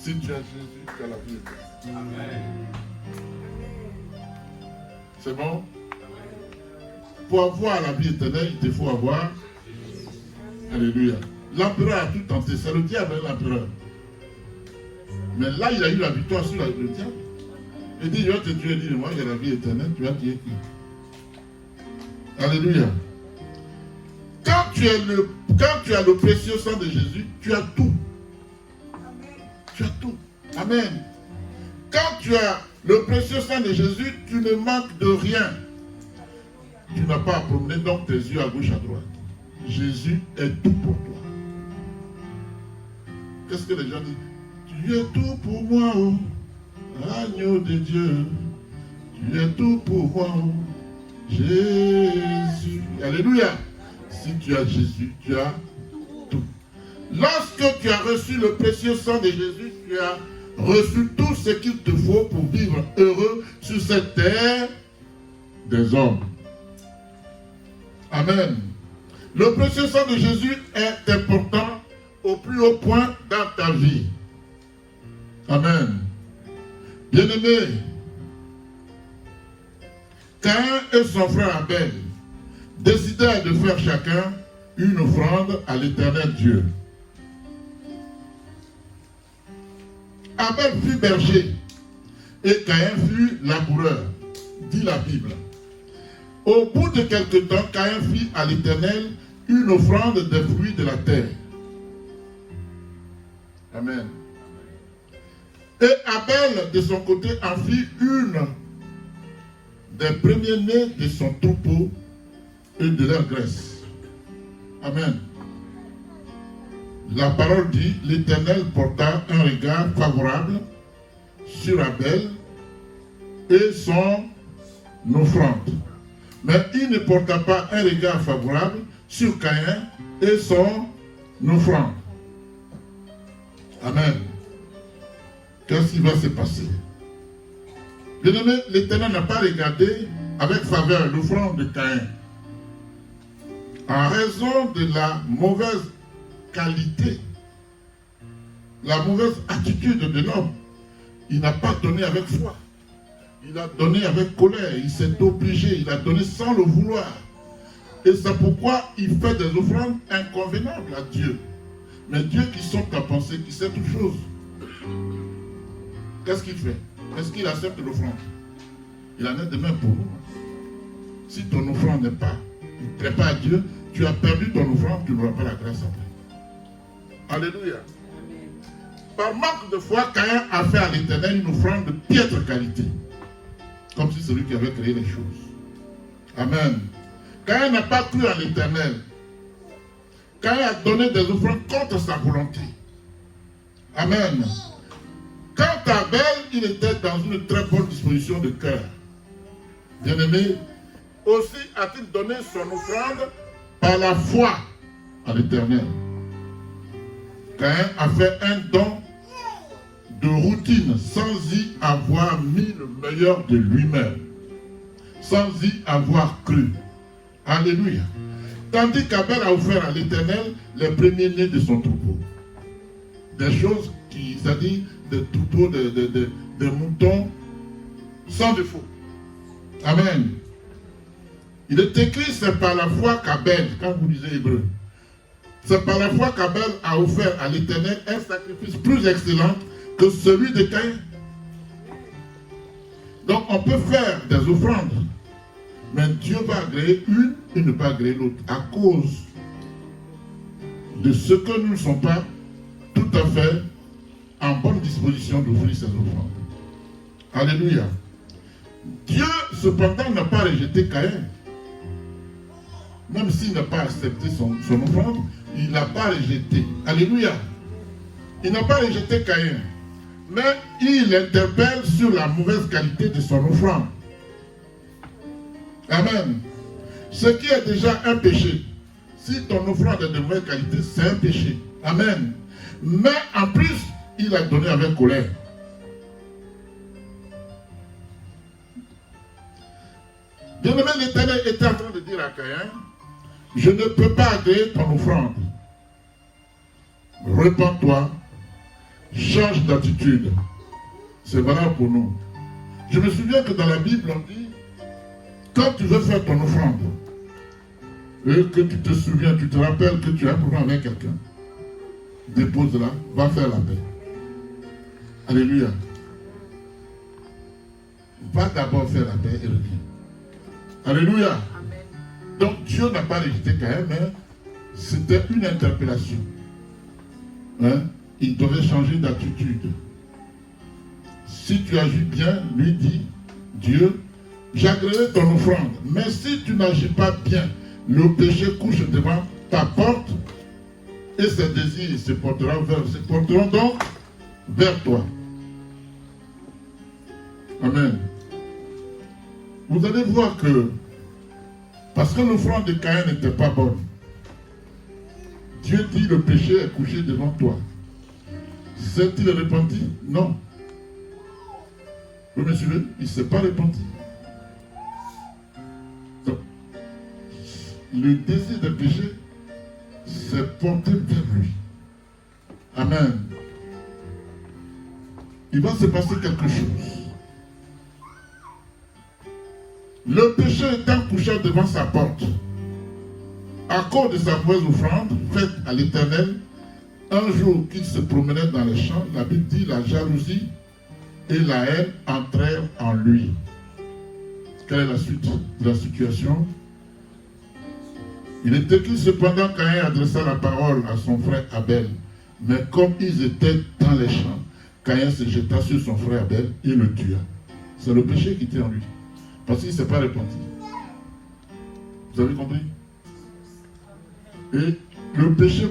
Si tu as Jésus, tu as la vie éternelle. Amen. C'est bon? Pour avoir la vie éternelle, il te faut avoir. Alléluia. L'empereur a tout tenté. C'est le diable, l'empereur. Mais là, il a eu la victoire sur le diable. Il dit, je vais te tuer. Il dit, moi, j'ai la vie éternelle. Tu vas tuer qui? Alléluia. Quand tu as le précieux sang de Jésus, tu as tout. Tu as tout. Amen. Quand tu as le précieux sang de Jésus, tu ne manques de rien. Tu n'as pas à promener donc tes yeux à gauche, à droite. Jésus est tout pour toi. Qu'est-ce que les gens disent? Tu es tout pour moi, oh, agneau de Dieu. Tu es tout pour moi, oh, Jésus. Alléluia. Si tu as Jésus, tu as tout. Lorsque tu as reçu le précieux sang de Jésus, tu as reçu tout ce qu'il te faut pour vivre heureux sur cette terre des hommes. Amen. Le précieux sang de Jésus est important au plus haut point dans ta vie. Amen. Bien-aimé, Caïn et son frère Abel décidèrent de faire chacun une offrande à l'Éternel Dieu. Abel fut berger et Caïn fut laboureur, dit la Bible. Au bout de quelque temps, Caïn fit à l'Éternel une offrande des fruits de la terre. Amen. Et Abel, de son côté, en fit une des premiers-nés de son troupeau et de leur graisse. Amen. la parole dit, l'Éternel porta un regard favorable sur Abel et son offrande. Mais il ne porta pas un regard favorable sur Caïn et son offrande. Amen. Qu'est-ce qui va se passer? Bien-aimé, l'Éternel n'a pas regardé avec faveur l'offrande de Caïn. En raison de la mauvaise qualité, la mauvaise attitude de l'homme, il n'a pas donné avec foi. Il a donné avec colère, il s'est obligé, il a donné sans le vouloir. Et c'est pourquoi il fait des offrandes inconvenables à Dieu. Mais Dieu qui sent ta pensée, qui sait toutes choses, qu'est-ce qu'il fait? Est-ce qu'il accepte l'offrande? Il en est de même pour nous. Si ton offrande n'est pas, il ne plaît pas à Dieu, tu as perdu ton offrande, tu n'auras pas la grâce après. Alléluia. Par manque de foi, Caïn a fait à l'Éternel une offrande de piètre qualité. Comme si c'est lui qui avait créé les choses. Amen. Caïn n'a pas cru en l'Éternel. Caïn a donné des offrandes contre sa volonté. Amen. Quant à Abel, il était dans une très bonne disposition de cœur. Bien-aimé, aussi a-t-il donné son offrande par la foi à l'Éternel. Caïn a fait un don de routine sans y avoir mis le meilleur de lui-même, sans y avoir cru. Alléluia. Tandis qu'Abel a offert à l'Éternel les premiers-nés de son troupeau. Des choses qui, c'est-à-dire des troupeaux de moutons sans défaut. Amen. Il est écrit, c'est par la foi qu'Abel, quand vous lisez hébreu, c'est par la foi qu'Abel a offert à l'Éternel un sacrifice plus excellent que celui de Caïn. Donc on peut faire des offrandes, mais Dieu va agréer une et ne pas agréer l'autre à cause de ce que nous ne sommes pas tout à fait en bonne disposition d'offrir ces offrandes. Alléluia. Dieu cependant n'a pas rejeté Caïn. Même s'il n'a pas accepté son offrande, il n'a pas rejeté. Alléluia. Il n'a pas rejeté Caïn. Mais il interpelle sur la mauvaise qualité de son offrande. Amen. Ce qui est déjà un péché. Si ton offrande est de mauvaise qualité, c'est un péché. Amen. Mais en plus, il a donné avec colère. Bien-aimé, l'Éternel était en train de dire à Caïn, je ne peux pas agréer ton offrande. Repends-toi, change d'attitude. C'est valable pour nous. Je me souviens que dans la Bible, on dit, quand tu veux faire ton offrande, et que tu te souviens, tu te rappelles que tu as un problème avec quelqu'un, dépose-la, va faire la paix. Alléluia. Va d'abord faire la paix et reviens. Alléluia. Amen. Donc Dieu n'a pas rejeté Caïn, mais c'était une interpellation. Hein? Il devait changer d'attitude. Si tu agis bien, lui dit, Dieu, j'agréerai ton offrande. Mais si tu n'agis pas bien, le péché couche devant ta porte et ses désirs se porteront donc vers toi. Amen. Vous allez voir que, parce que l'offrande de Caïn n'était pas bonne, Dieu dit le péché est couché devant toi. S'est-il repenti? Non. Vous me suivez? Il ne s'est pas repenti. Donc, le désir de péché s'est porté vers lui. Amen. Il va se passer quelque chose. Le péché étant couché devant sa porte, à cause de sa mauvaise offrande faite à l'Éternel, un jour qu'il se promenait dans les champs, la Bible dit la jalousie et la haine entrèrent en lui. Quelle est la suite de la situation? Il est écrit cependant Caïn adressa la parole à son frère Abel. Mais comme ils étaient dans les champs, Caïn se jeta sur son frère Abel et le tua. C'est le péché qui était en lui. Parce qu'il ne s'est pas repenti. Vous avez compris? Et le péché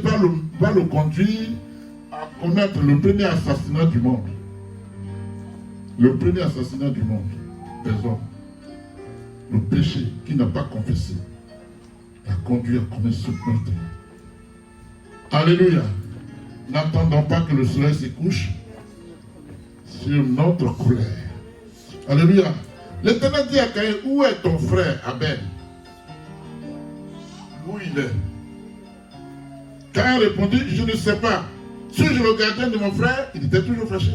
va le conduire à commettre le premier assassinat du monde. Le premier assassinat du monde des hommes. Le péché qui n'a pas confessé a conduit à commettre ce meurtre. Alléluia. N'attendons pas que le soleil se couche sur notre colère. Alléluia. L'Éternel dit à Caïn, où est ton frère Abel? Où il est? Caïn répondit, je ne sais pas. Suis-je le gardien de mon frère? Il était toujours fâché.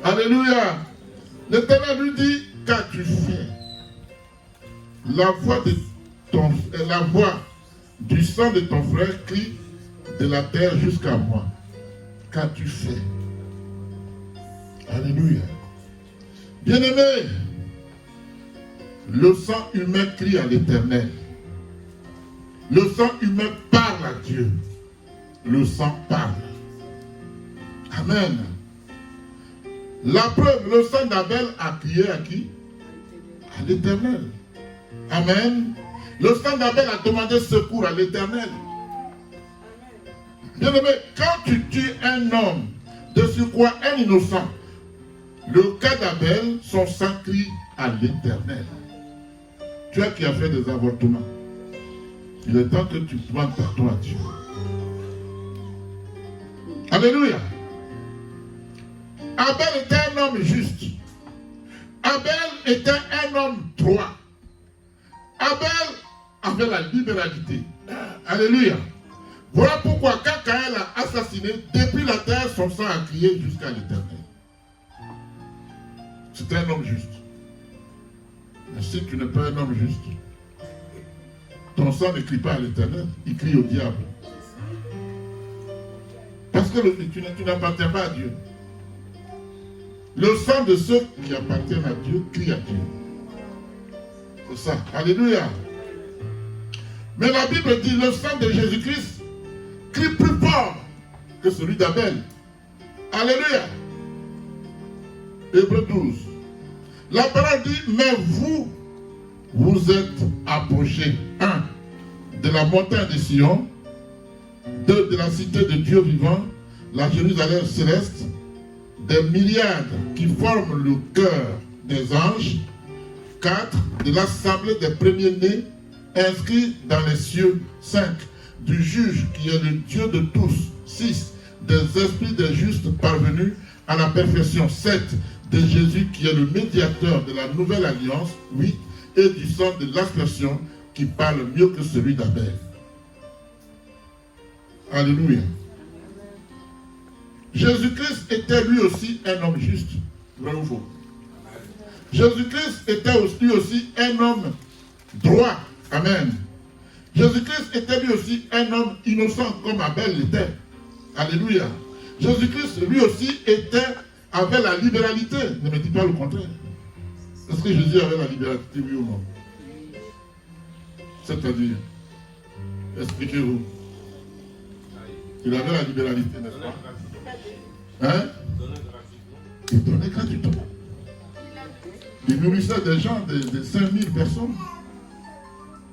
Alléluia. L'Éternel lui dit, qu'as-tu fait? La voix du sang de ton frère crie de la terre jusqu'à moi. Qu'as-tu fait? Alléluia. Bien-aimé, le sang humain crie à l'Éternel. Le sang humain parle à Dieu. Le sang parle. Amen. La preuve, le sang d'Abel a crié à qui? À l'Éternel. Amen. Le sang d'Abel a demandé secours à l'Éternel. Bien-aimé, quand tu tues un homme, de surcroît un innocent, le cas d'Abel, son sang crie à l'Éternel. Tu as qui a fait des avortements. Il est temps que tu demandes pardon à Dieu. Alléluia. Abel était un homme juste. Abel était un homme droit. Abel avait la libéralité. Alléluia. Voilà pourquoi quand Caïn l'a assassiné, depuis la terre, son sang a crié jusqu'à l'Éternel. C'était un homme juste. Mais si tu n'es pas un homme juste, ton sang ne crie pas à l'Éternel, il crie au diable. Parce que tu n'appartiens pas à Dieu. Le sang de ceux qui appartiennent à Dieu crie à Dieu. C'est ça. Alléluia. Mais la Bible dit le sang de Jésus-Christ crie plus fort que celui d'Abel. Alléluia. Hébreux 12. La parole dit, mais vous êtes approchés, 1. de la montagne de Sion, 2. de la cité de Dieu vivant, la Jérusalem céleste, des myriades qui forment le cœur des anges, 4. de l'assemblée des premiers-nés, inscrits dans les cieux, 5. du juge qui est le Dieu de tous, 6. des esprits des justes parvenus à la perfection, 7. de Jésus qui est le médiateur de la nouvelle alliance, 8. et du sang de l'aspersion qui parle mieux que celui d'Abel. Alléluia. Jésus-Christ était lui aussi un homme juste. Vrai ou faux? Jésus-Christ était lui aussi un homme droit. Amen. Jésus-Christ était lui aussi un homme innocent comme Abel l'était. Alléluia. Jésus-Christ lui aussi avait la libéralité. Ne me dis pas le contraire. Est-ce que Jésus avait la libéralité, oui ou non? C'est-à-dire, expliquez-vous. Il avait la libéralité, n'est-ce pas? Hein? Il donnait gratuitement. Il nourrissait des gens, des 5000 personnes.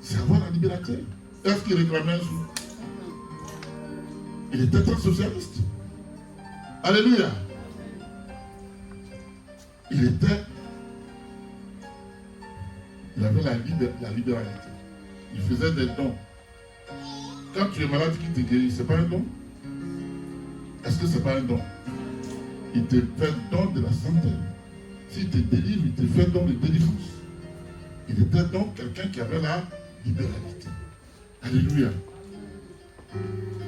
C'est avoir la liberté. Est-ce qu'il réclamait un sou? Il était très socialiste. Alléluia. Il avait la libéralité. Il faisait des dons. Quand tu es malade, qui te guérit, ce n'est pas un don? Est-ce que ce n'est pas un don? Il te fait don de la santé. S'il te délivre, il te fait don de délivrance. Il était donc quelqu'un qui avait la libéralité. Alléluia.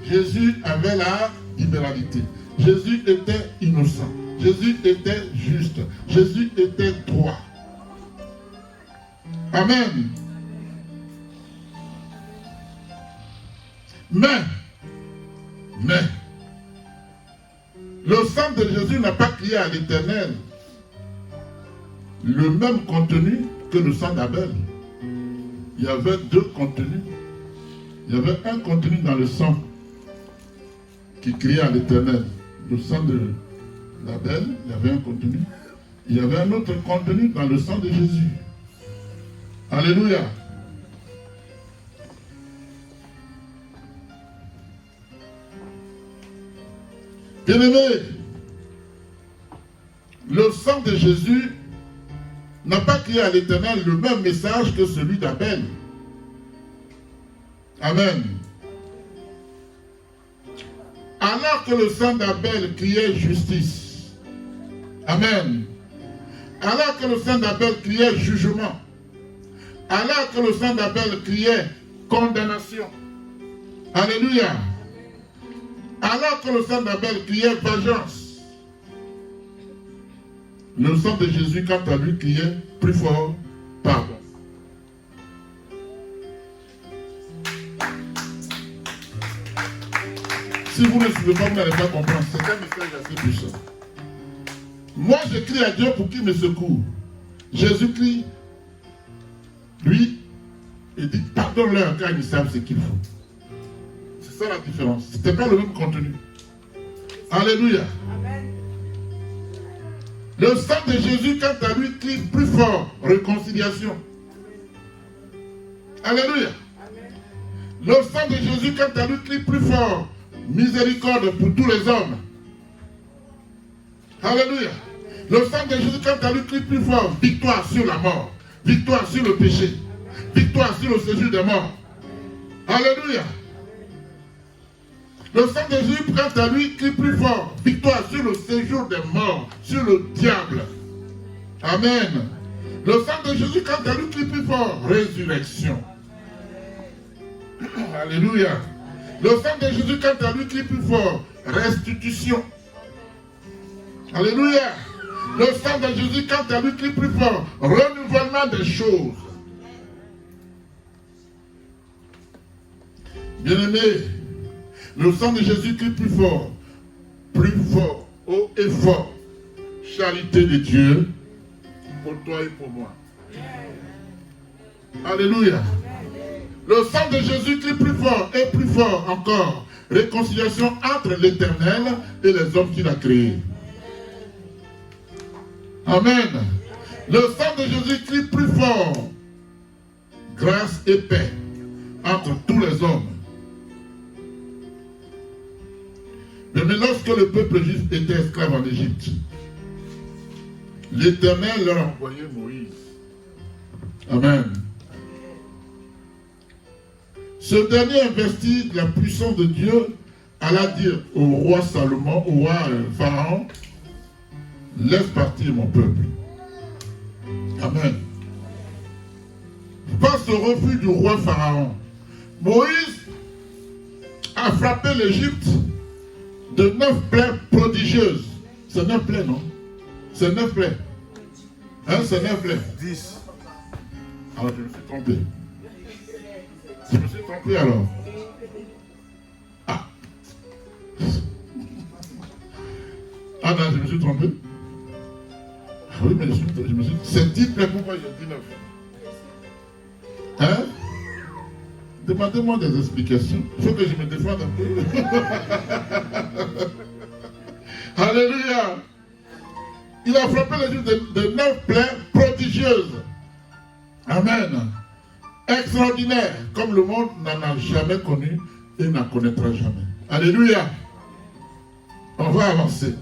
Jésus avait la libéralité. Jésus était innocent. Jésus était juste. Jésus était droit. Amen. Mais, le sang de Jésus n'a pas crié à l'Éternel le même contenu que le sang d'Abel. Il y avait deux contenus. Il y avait un contenu dans le sang qui criait à l'Éternel. Le sang d'Abel, il y avait un contenu. Il y avait un autre contenu dans le sang de Jésus. Alléluia. Bien-aimés, le sang de Jésus n'a pas crié à l'Éternel le même message que celui d'Abel. Amen. Alors que le sang d'Abel criait justice. Amen. Alors que le sang d'Abel criait jugement. Alors que le sang d'Abel criait condamnation. Alléluia. Alors que le sang d'Abel criait vengeance. Le sang de Jésus, quant à lui, criait plus fort, pardon. Si vous ne suivez pas, vous n'allez pas comprendre. C'est un message assez puissant. Moi, je crie à Dieu pour qu'il me secoue. Jésus crie, lui, il dit, pardonne-leur car ils savent ce qu'il faut. C'est ça la différence. Ce n'était pas le même contenu. Alléluia. Amen. Le sang de Jésus, quant à lui, crie plus fort, réconciliation. Alléluia. Amen. Le sang de Jésus, quant à lui, crie plus fort, miséricorde pour tous les hommes. Alléluia. Le sang de Jésus, quant à lui, crie plus fort, victoire sur la mort, victoire sur le péché, victoire sur le séjour des morts. Alléluia. Le sang de Jésus, quant à lui, crie plus fort, victoire sur le séjour des morts, sur le diable. Amen. Le sang de Jésus, quant à lui, crie plus fort, résurrection. Alléluia. Le sang de Jésus, quant à lui, crie plus fort, restitution. Alléluia. Le sang de Jésus, quant à lui, crie plus fort, renouvellement des choses. Bien-aimés, le sang de Jésus crie plus fort, haut et fort. Charité de Dieu pour toi et pour moi. Alléluia. Le sang de Jésus crie plus fort et plus fort encore. Réconciliation entre l'Éternel et les hommes qu'il a créés. Amen. Le sang de Jésus crie plus fort. Grâce et paix entre tous les hommes. Mais lorsque le peuple juif était esclave en Égypte, l'Éternel leur a envoyé Moïse. Amen. Ce dernier investit de la puissance de Dieu, alla dire au roi Salomon, au roi Pharaon, laisse partir mon peuple. Amen. Face au refus du roi Pharaon, Moïse a frappé l'Égypte de 9 plaies prodigieuses. C'est 9 plaies, non? C'est 9 plaies. Hein, c'est 9 plaies. 10. Alors je me suis trompé. Je me suis trompé alors. Ah. Ah non, je me suis trompé. Ah oui, mais je me suis... C'est 10 plaies, pourquoi j'ai dit 9? Hein? Demandez-moi des explications. Il faut que je me défende un peu. Alléluia. Il a frappé les Juifs de 9 plaies prodigieuses. Amen. Extraordinaire, comme le monde n'en a jamais connu et n'en connaîtra jamais. Alléluia. On va avancer.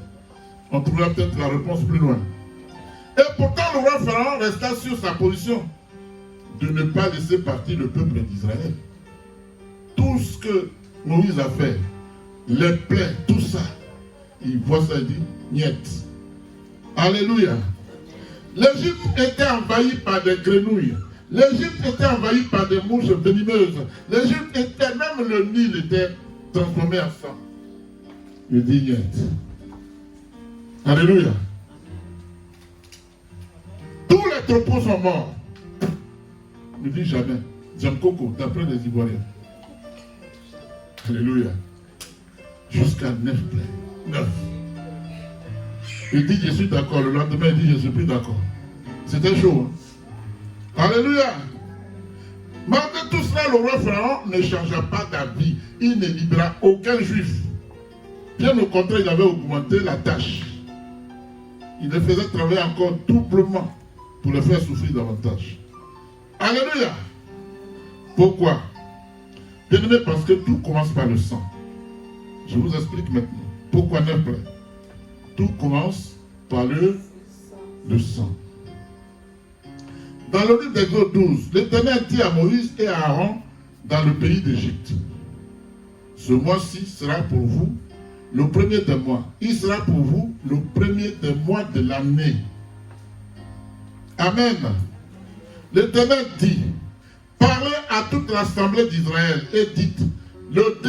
On trouvera peut-être la réponse plus loin. Et pourtant, le roi Pharaon resta sur sa position de ne pas laisser partir le peuple d'Israël. Tout ce que Moïse a fait, les plaies, tout ça, il voit ça et dit, niet. Alléluia. L'Égypte était envahie par des grenouilles. L'Égypte était envahie par des mouches venimeuses. L'Égypte était, même le Nil était transformé en sang. Il dit niet. Alléluia. Tous les troupeaux sont morts. Ne dis jamais. J'aime Coco, d'après les Ivoiriens. Alléluia. Jusqu'à 9 plaies. 9. Il dit je suis d'accord. Le lendemain, il dit je ne suis plus d'accord. C'était chaud. Hein? Alléluia. Malgré tout cela, le roi Pharaon ne changea pas d'avis. Il ne libéra aucun juif. Bien au contraire, il avait augmenté la tâche. Il les faisait travailler encore doublement pour les faire souffrir davantage. Alléluia. Pourquoi? Bien aimé, parce que tout commence par le sang. Je vous explique maintenant. Pourquoi 9 plaies? Tout commence par le sang. Dans le livre d'Exode 12, l'Éternel dit à Moïse et à Aaron dans le pays d'Égypte, ce mois-ci sera pour vous le premier des mois. Il sera pour vous le premier des mois de l'année. Amen. L'Éternel dit, parlez à toute l'assemblée d'Israël et dites, le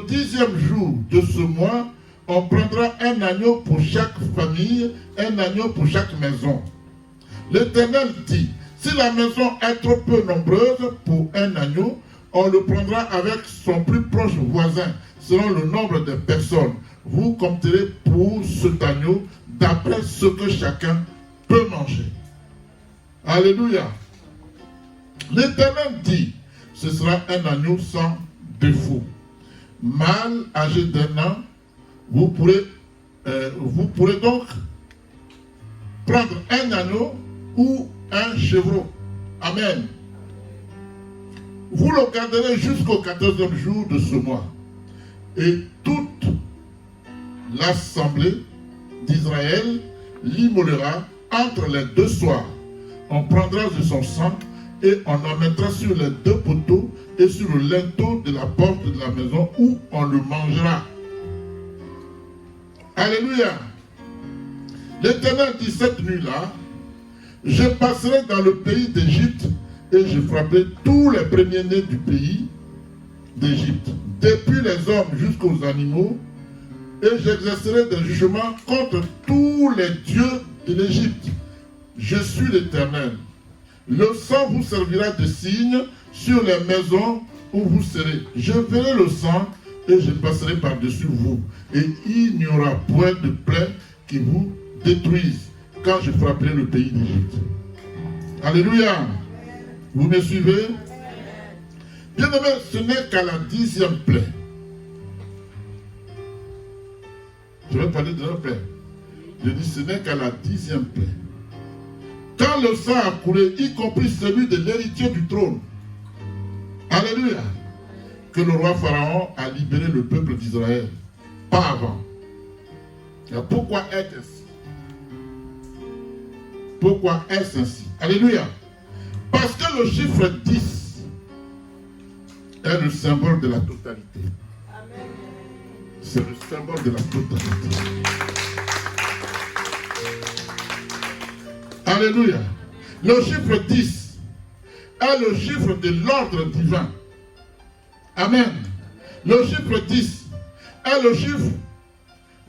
10e jour de ce mois, on prendra un agneau pour chaque famille, un agneau pour chaque maison. L'Éternel dit, si la maison est trop peu nombreuse pour un agneau, on le prendra avec son plus proche voisin, selon le nombre de personnes. Vous compterez pour cet agneau d'après ce que chacun peut manger. Alléluia. L'Éternel dit, ce sera un agneau sans défaut. Mâle âgé d'1 an, vous pourrez donc prendre un agneau ou un chevreau. Amen. Vous le garderez jusqu'au 14e jour de ce mois. Et toute l'assemblée d'Israël l'immolera entre les deux soirs. On prendra de son sang et on en mettra sur les deux poteaux et sur le linteau de la porte de la maison où on le mangera. Alléluia. L'Éternel dit cette nuit-là, je passerai dans le pays d'Égypte et je frapperai tous les premiers-nés du pays d'Égypte, depuis les hommes jusqu'aux animaux, et j'exercerai des jugements contre tous les dieux de l'Égypte. Je suis l'Éternel. Le sang vous servira de signe sur les maisons où vous serez. Je verrai le sang et je passerai par-dessus vous. Et il n'y aura point de plaie qui vous détruise quand je frapperai le pays d'Égypte. Alléluia. Vous me suivez? Bien aimé, ce n'est qu'à la 10e plaie. Je vais parler de la plaie. Je dis ce n'est qu'à la 10e plaie. Quand le sang a coulé, y compris celui de l'héritier du trône. Alléluia. Que le roi Pharaon a libéré le peuple d'Israël. Pas avant. Alors pourquoi est-ce ainsi? Pourquoi est-ce ainsi? Alléluia. Parce que le chiffre 10 est le symbole de la totalité. C'est le symbole de la totalité. Alléluia. Le chiffre 10 est le chiffre de l'ordre divin. Amen. Le chiffre 10 est le chiffre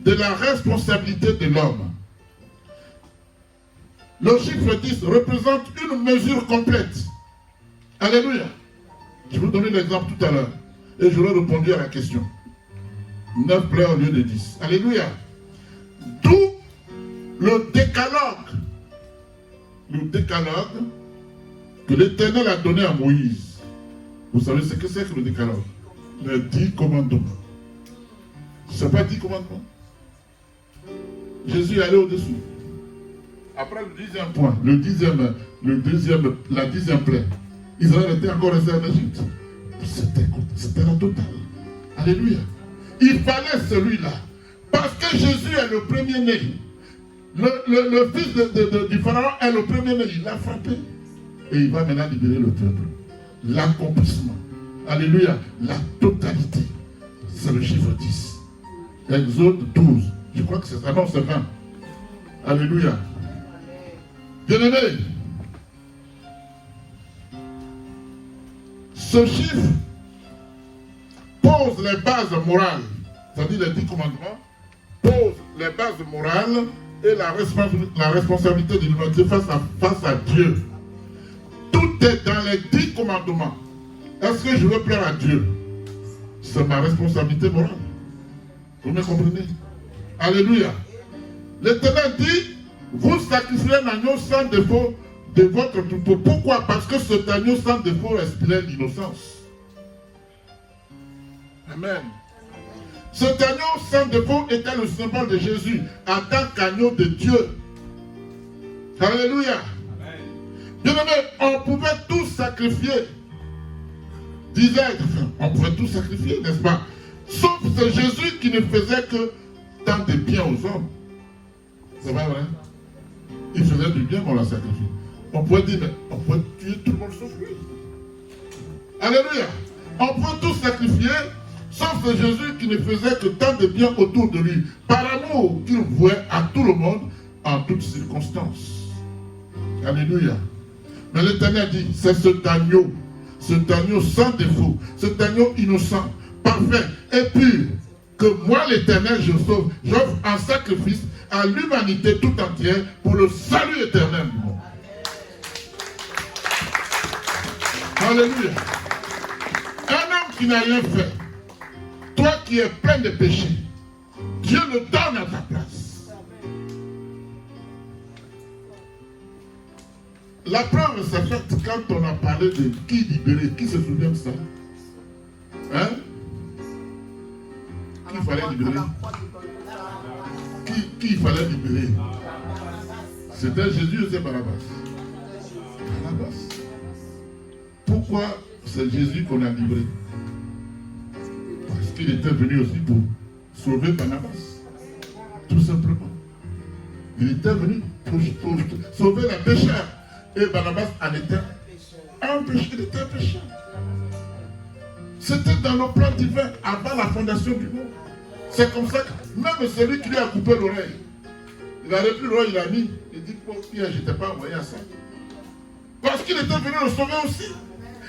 de la responsabilité de l'homme. Le chiffre 10 représente une mesure complète. Alléluia. Je vais vous donner l'exemple tout à l'heure. Et j'aurai répondu à la question. 9 plaies au lieu de 10. Alléluia. D'où le décalogue. Le décalogue que l'Éternel a donné à Moïse. Vous savez ce que c'est que le décalogue? Les 10 commandements. Ce n'est pas 10 commandements. Jésus est allé au-dessus. Après le 10e point, la 10e plaie, Israël était encore resté en Égypte. C'était la totale. Alléluia. Il fallait celui-là. Parce que Jésus est le premier-né. Le fils du pharaon est le premier-né. Il l'a frappé. Et il va maintenant libérer le peuple. L'accomplissement. Alléluia. La totalité. C'est le chiffre 10. Exode 12. Je crois que c'est ça. Non, c'est 20. Alléluia. Bien-aimé, ce chiffre pose les bases morales, c'est-à-dire les 10 commandements, pose les bases morales et la responsabilité de l'humanité face à Dieu. Tout est dans les 10 commandements. Est-ce que je veux plaire à Dieu? C'est ma responsabilité morale. Vous me comprenez? Alléluia. L'Éternel dit, vous sacrifierez un agneau sans défaut de votre troupeau. Pourquoi? Parce que cet agneau sans défaut respirait l'innocence. Amen. Cet agneau sans défaut était le symbole de Jésus en tant qu'agneau de Dieu. Alléluia. Bien aimé, on pouvait tout sacrifier. On pouvait tout sacrifier, n'est-ce pas? Sauf c'est Jésus qui ne faisait que tant de bien aux hommes. C'est pas vrai? Il faisait du bien, mais on l'a sacrifié. On pourrait dire, mais on pourrait tuer tout le monde sauf lui. Alléluia. On peut tout sacrifier, sauf ce Jésus qui ne faisait que tant de bien autour de lui, par amour qu'il vouait à tout le monde, en toutes circonstances. Alléluia. Mais l'Éternel dit, c'est cet agneau sans défaut, cet agneau innocent, parfait et pur, que moi l'Éternel je sauve, j'offre un sacrifice à l'humanité tout entière pour le salut éternel du monde. Alléluia. Un homme qui n'a rien fait, toi qui es plein de péchés, Dieu le donne à ta place. La preuve s'est faite quand on a parlé de qui libérer. Qui se souvient de ça? Hein? Qui il fallait libérer? Qui il fallait libérer? C'était Jésus ou c'est Barabbas? Barabbas. Pourquoi c'est Jésus qu'on a livré? Parce qu'il était venu aussi pour sauver Barabbas. Tout simplement. Il était venu pour sauver les pécheurs. Et Barabbas en était un pécheur. Il était un pécheur. C'était dans le plan divin avant la fondation du monde. C'est comme ça que même celui qui lui a coupé l'oreille, il a repris l'oreille, il a mis. Il dit, pour Pierre, je n'étais pas envoyé à ça. Parce qu'il était venu le sauver aussi.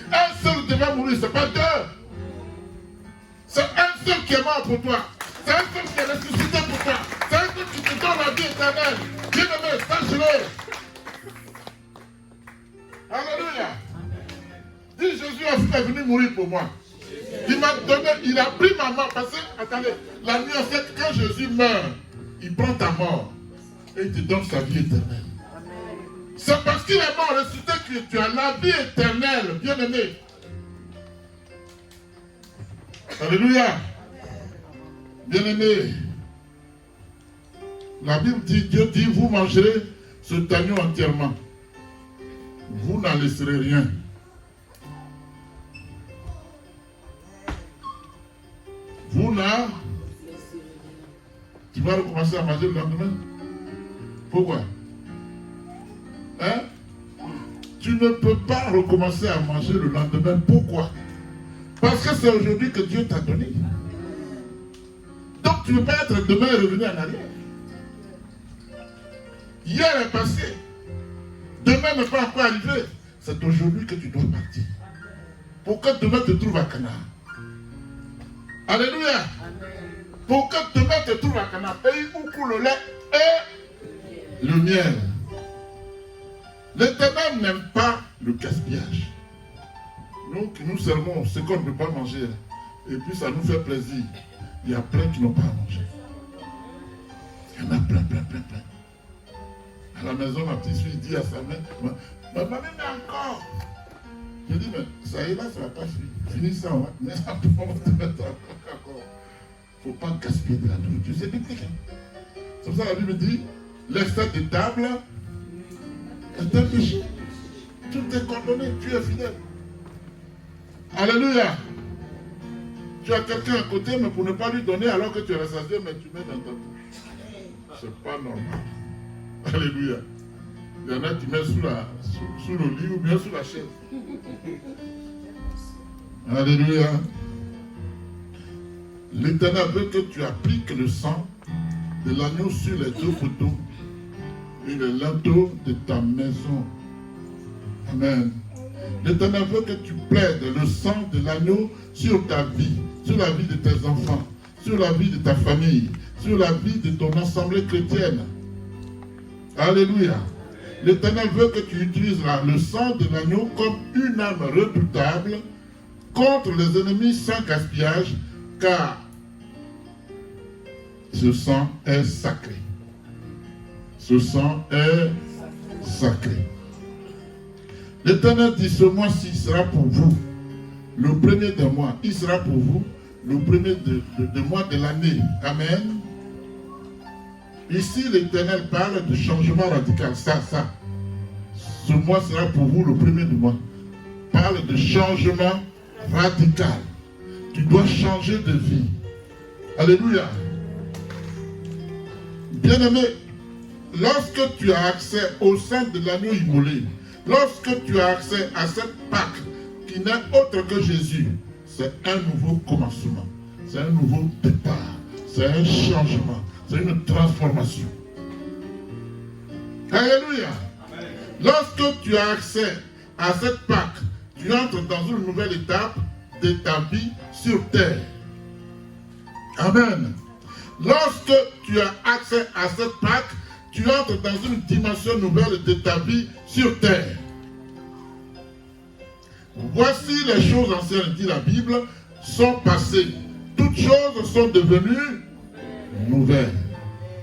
Un seul devait mourir, ce n'est pas deux. C'est un seul qui est mort pour toi. C'est un seul qui est ressuscité pour toi. C'est un seul qui te donne la vie éternelle. Bien-aimé, sache-le. Alléluia. Dis Jésus est venu mourir pour moi. Il m'a donné, il a pris ma mort. Parce que, attendez, la nuit en fait, quand Jésus meurt, il prend ta mort et il te donne sa vie éternelle. C'est parce qu'il est mort ressuscité que tu as la vie éternelle, bien-aimé. Alléluia. Bien-aimé. La Bible dit, Dieu dit, vous mangerez cet agneau entièrement. Vous n'en laisserez rien. Vous n'en... Tu vas recommencer à manger le lendemain? Pourquoi? Hein? Tu ne peux pas recommencer à manger le lendemain. Pourquoi? Parce que c'est aujourd'hui que Dieu t'a donné. Donc tu ne peux pas être demain et revenir en arrière. Hier est passé. Demain n'est pas encore arrivé. C'est aujourd'hui que tu dois partir. Pour que demain te trouve à Canaan. Alléluia. Pour que demain te trouve à Canaan. Pays où coule le lait et le miel. L'Éternel n'aime pas le gaspillage. Nous qui nous servons ce qu'on ne peut pas manger. Et puis ça nous fait plaisir. Il y a plein qui n'ont pas à manger. Il y en a plein. À la maison, ma petite fille dit à sa mère, ma maman met encore. Je dis, mais ça y est là, ça ne va pas finir. Finis ça, on va te mettre encore. Il ne faut pas gaspiller de la nourriture. C'est biblique. C'est pour ça que la Bible dit, l'excès de table est un péché. Tout est condamné, tu es fidèle. Alléluia. Tu as quelqu'un à côté, mais pour ne pas lui donner alors que tu es rassasié, mais tu mets dans ta bouche. C'est pas normal. Alléluia. Il y en a qui mettent sous le lit ou bien sous la chaise. Alléluia. L'Éternel veut que tu appliques le sang de l'agneau sur les deux poteaux et le linteau de ta maison. Amen. L'Éternel veut que tu plaides le sang de l'agneau sur ta vie, sur la vie de tes enfants, sur la vie de ta famille, sur la vie de ton assemblée chrétienne. Alléluia. L'Éternel veut que tu utilises le sang de l'agneau comme une arme redoutable contre les ennemis sans gaspillage, car ce sang est sacré. Ce sang est sacré. L'Éternel dit, ce mois-ci sera pour vous le premier des mois. Il sera pour vous le premier de mois de l'année. Amen. Ici, l'Éternel parle de changement radical. Ça. Ce mois sera pour vous le premier du mois. Parle de changement radical. Tu dois changer de vie. Alléluia. Bien-aimé, lorsque tu as accès au sang de l'agneau immolé, lorsque tu as accès à cette Pâque qui n'est autre que Jésus, c'est un nouveau commencement, c'est un nouveau départ, c'est un changement, c'est une transformation. Alléluia. Lorsque tu as accès à cette Pâque, tu entres dans une nouvelle étape de ta vie sur terre. Amen. Lorsque tu as accès à cette Pâque, tu entres dans une dimension nouvelle de ta vie sur terre. Voici les choses anciennes, dit la Bible, sont passées. Toutes choses sont devenues nouvelles.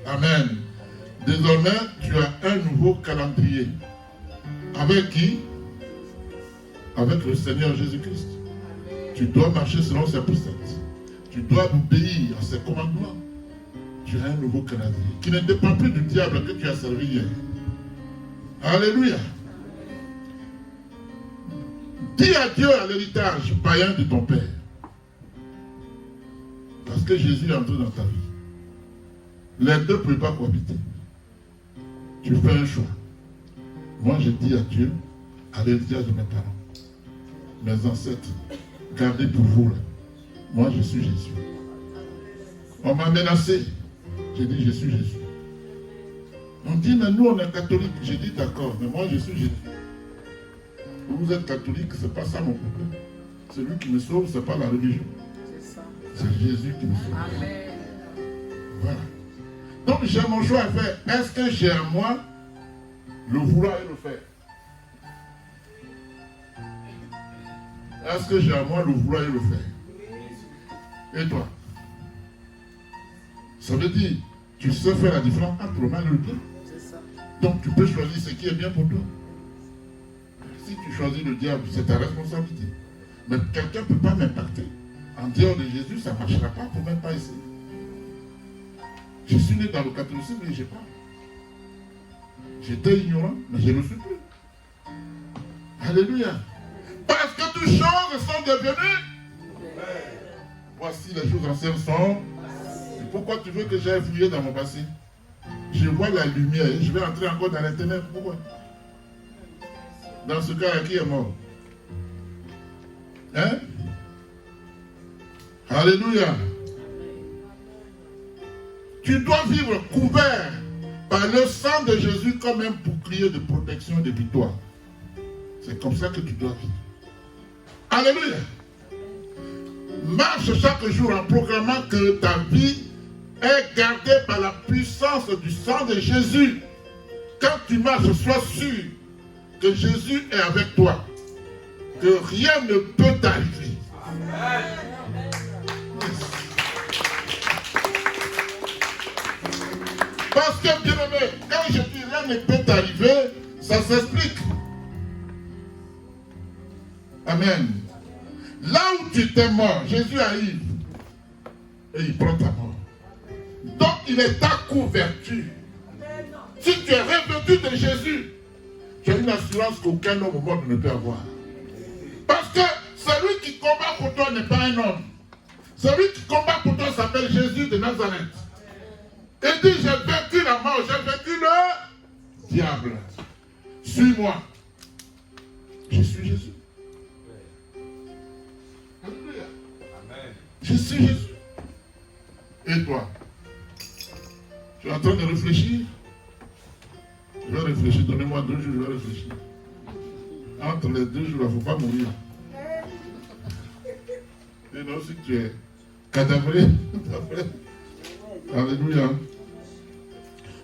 Amen. Désormais, tu as un nouveau calendrier. Avec qui? Avec le Seigneur Jésus-Christ. Tu dois marcher selon ses préceptes. Tu dois obéir à ses commandements. Tu as un nouveau calendrier qui ne dépend plus du diable que tu as servi hier. Alléluia. Dis adieu à l'héritage païen de ton père. Parce que Jésus est entré dans ta vie. Les deux ne peuvent pas cohabiter. Tu fais un choix. Moi, je dis adieu à l'héritage de mes parents. Mes ancêtres, gardez pour vous là. Moi, je suis Jésus. On m'a menacé. J'ai dit, je suis Jésus. On dit, mais nous, on est catholiques. J'ai dit, d'accord, mais moi, je suis Jésus. Vous êtes catholique, c'est pas ça mon problème. Celui qui me sauve, c'est pas la religion. C'est Jésus qui me sauve. Amen. Voilà. Donc, j'ai mon choix à faire. Est-ce que j'ai à moi le vouloir et le faire? Est-ce que j'ai à moi le vouloir et le faire? Et toi? Ça veut dire, tu sais faire la différence entre le mal et le bien. Donc tu peux choisir ce qui est bien pour toi. Si tu choisis le diable, c'est ta responsabilité. Mais quelqu'un ne peut pas m'impacter. En dehors de Jésus, ça ne marchera pas, il ne faut même pas essayer. Je suis né dans le catholicisme et je n'ai pas. J'étais ignorant, mais je ne le suis plus. Alléluia. Parce que toutes choses sont devenues. Voici les choses anciennes sont. Pourquoi tu veux que j'aille fouiller dans mon passé? Je vois la lumière et je vais entrer encore dans les ténèbres. Pourquoi? Dans ce cas-là, qui est mort? Hein? Alléluia. Tu dois vivre couvert par le sang de Jésus comme un bouclier de protection et de victoire. C'est comme ça que tu dois vivre. Alléluia. Marche chaque jour en proclamant que ta vie est gardée par la puissance du sang de Jésus. Quand tu marches, sois sûr que Jésus est avec toi. Que rien ne peut t'arriver. Parce que, bien aimé, quand je dis rien ne peut t'arriver, ça s'explique. Amen. Là où tu t'es mort, Jésus arrive et il prend ta mort. Donc il est ta couverture. Si tu es revêtu de Jésus, tu as une assurance qu'aucun homme au monde ne peut avoir. Parce que celui qui combat pour toi n'est pas un homme. Celui qui combat pour toi s'appelle Jésus de Nazareth. Et dit, j'ai vaincu la mort, j'ai vaincu le diable. Suis-moi. Je suis Jésus. Alléluia. Amen. Je suis Jésus. Et toi? Tu es en train de réfléchir? Je vais réfléchir. Donnez-moi 2 jours, je vais réfléchir. Entre les 2 jours, il ne faut pas mourir. Et non, si tu es cadavré, alléluia.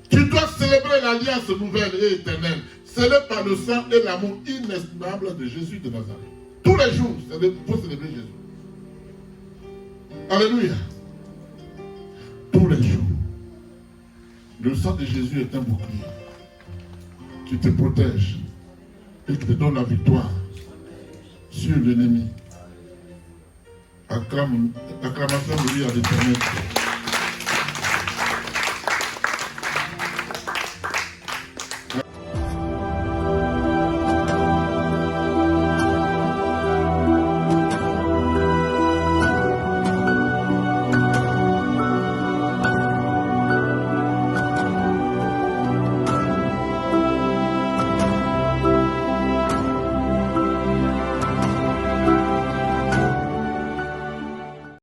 Tu dois célébrer l'alliance nouvelle et éternelle, scellée par le sang et l'amour inestimable de Jésus de Nazareth. Tous les jours, il faut célébrer Jésus. Alléluia. Tous les jours. Le sang de Jésus est un bouclier qui te protège et qui te donne la victoire sur l'ennemi. Acclamation de lui à l'éternel.